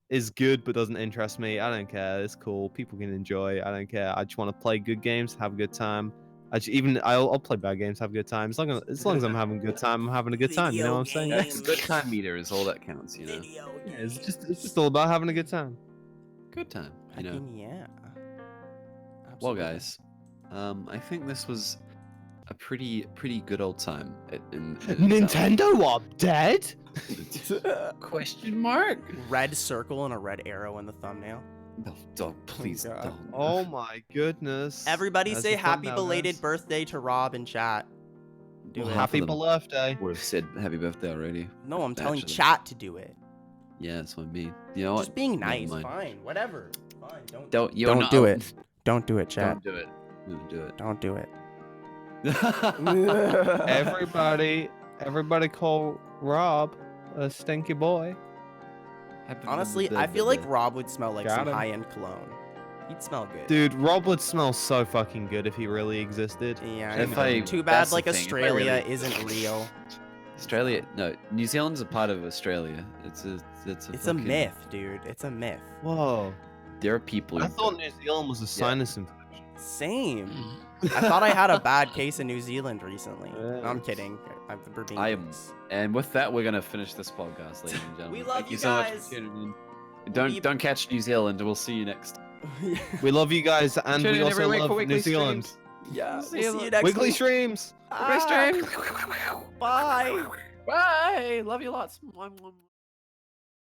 is good but doesn't interest me, I don't care. It's cool. People can enjoy. I don't care. I just want to play good games, have a good time. I'll play bad games, have a good time. As long as I'm having a good time, I'm having a good time. You know what I'm saying? Video That's good time meter is all that counts, you know. Video Yeah, it's just all about having a good time. Good time, you know. Fucking yeah. Well, Absolutely. guys, I think this was a pretty good old time. Nintendo are dead? Question mark? Red circle and a red arrow in the thumbnail. No, don't, please God. don't. Oh my goodness. Everybody That's say the happy thumbnail, belated guys. birthday to Rob in chat. Do Well, it. half Happy of them birthday. would have said happy birthday already. No, I'm telling Actually. chat to do it. Yeah, that's what I mean. You know what? Just being Never nice. mind. Fine. Whatever. Fine. Don't Don't do it. Don't do it, chat. Don't do it. Don't do it. Don't do it. Everybody call Rob a stinky boy. Honestly, I feel like Rob would smell like Got some him. high-end cologne. He'd smell good. Dude, Rob would smell so fucking good if he really existed. Yeah, If I I- know. Too bad that's the like thing, if I Australia really- isn't real. Australia, no, New Zealand's a part of Australia. It's a It's a fucking- myth, dude. It's a myth. Whoa. There are people. I thought New Zealand was a sinus infection. Same. I thought I had a bad case in New Zealand recently. Yeah. No, I'm kidding. We're being I am- nice. And with that, we're gonna finish this podcast, ladies and gentlemen. We love Thank you you so much guys. for tuning in. We'll be- Don't catch New Zealand. We'll see you next. We love you guys, and Tune we in also every week for love weekly New Zealand. streams. Yeah, See we'll you see you later. next Weekly week. streams. Ah, Stream. Bye. Bye. Love you lots. Mwah, mwah, mwah.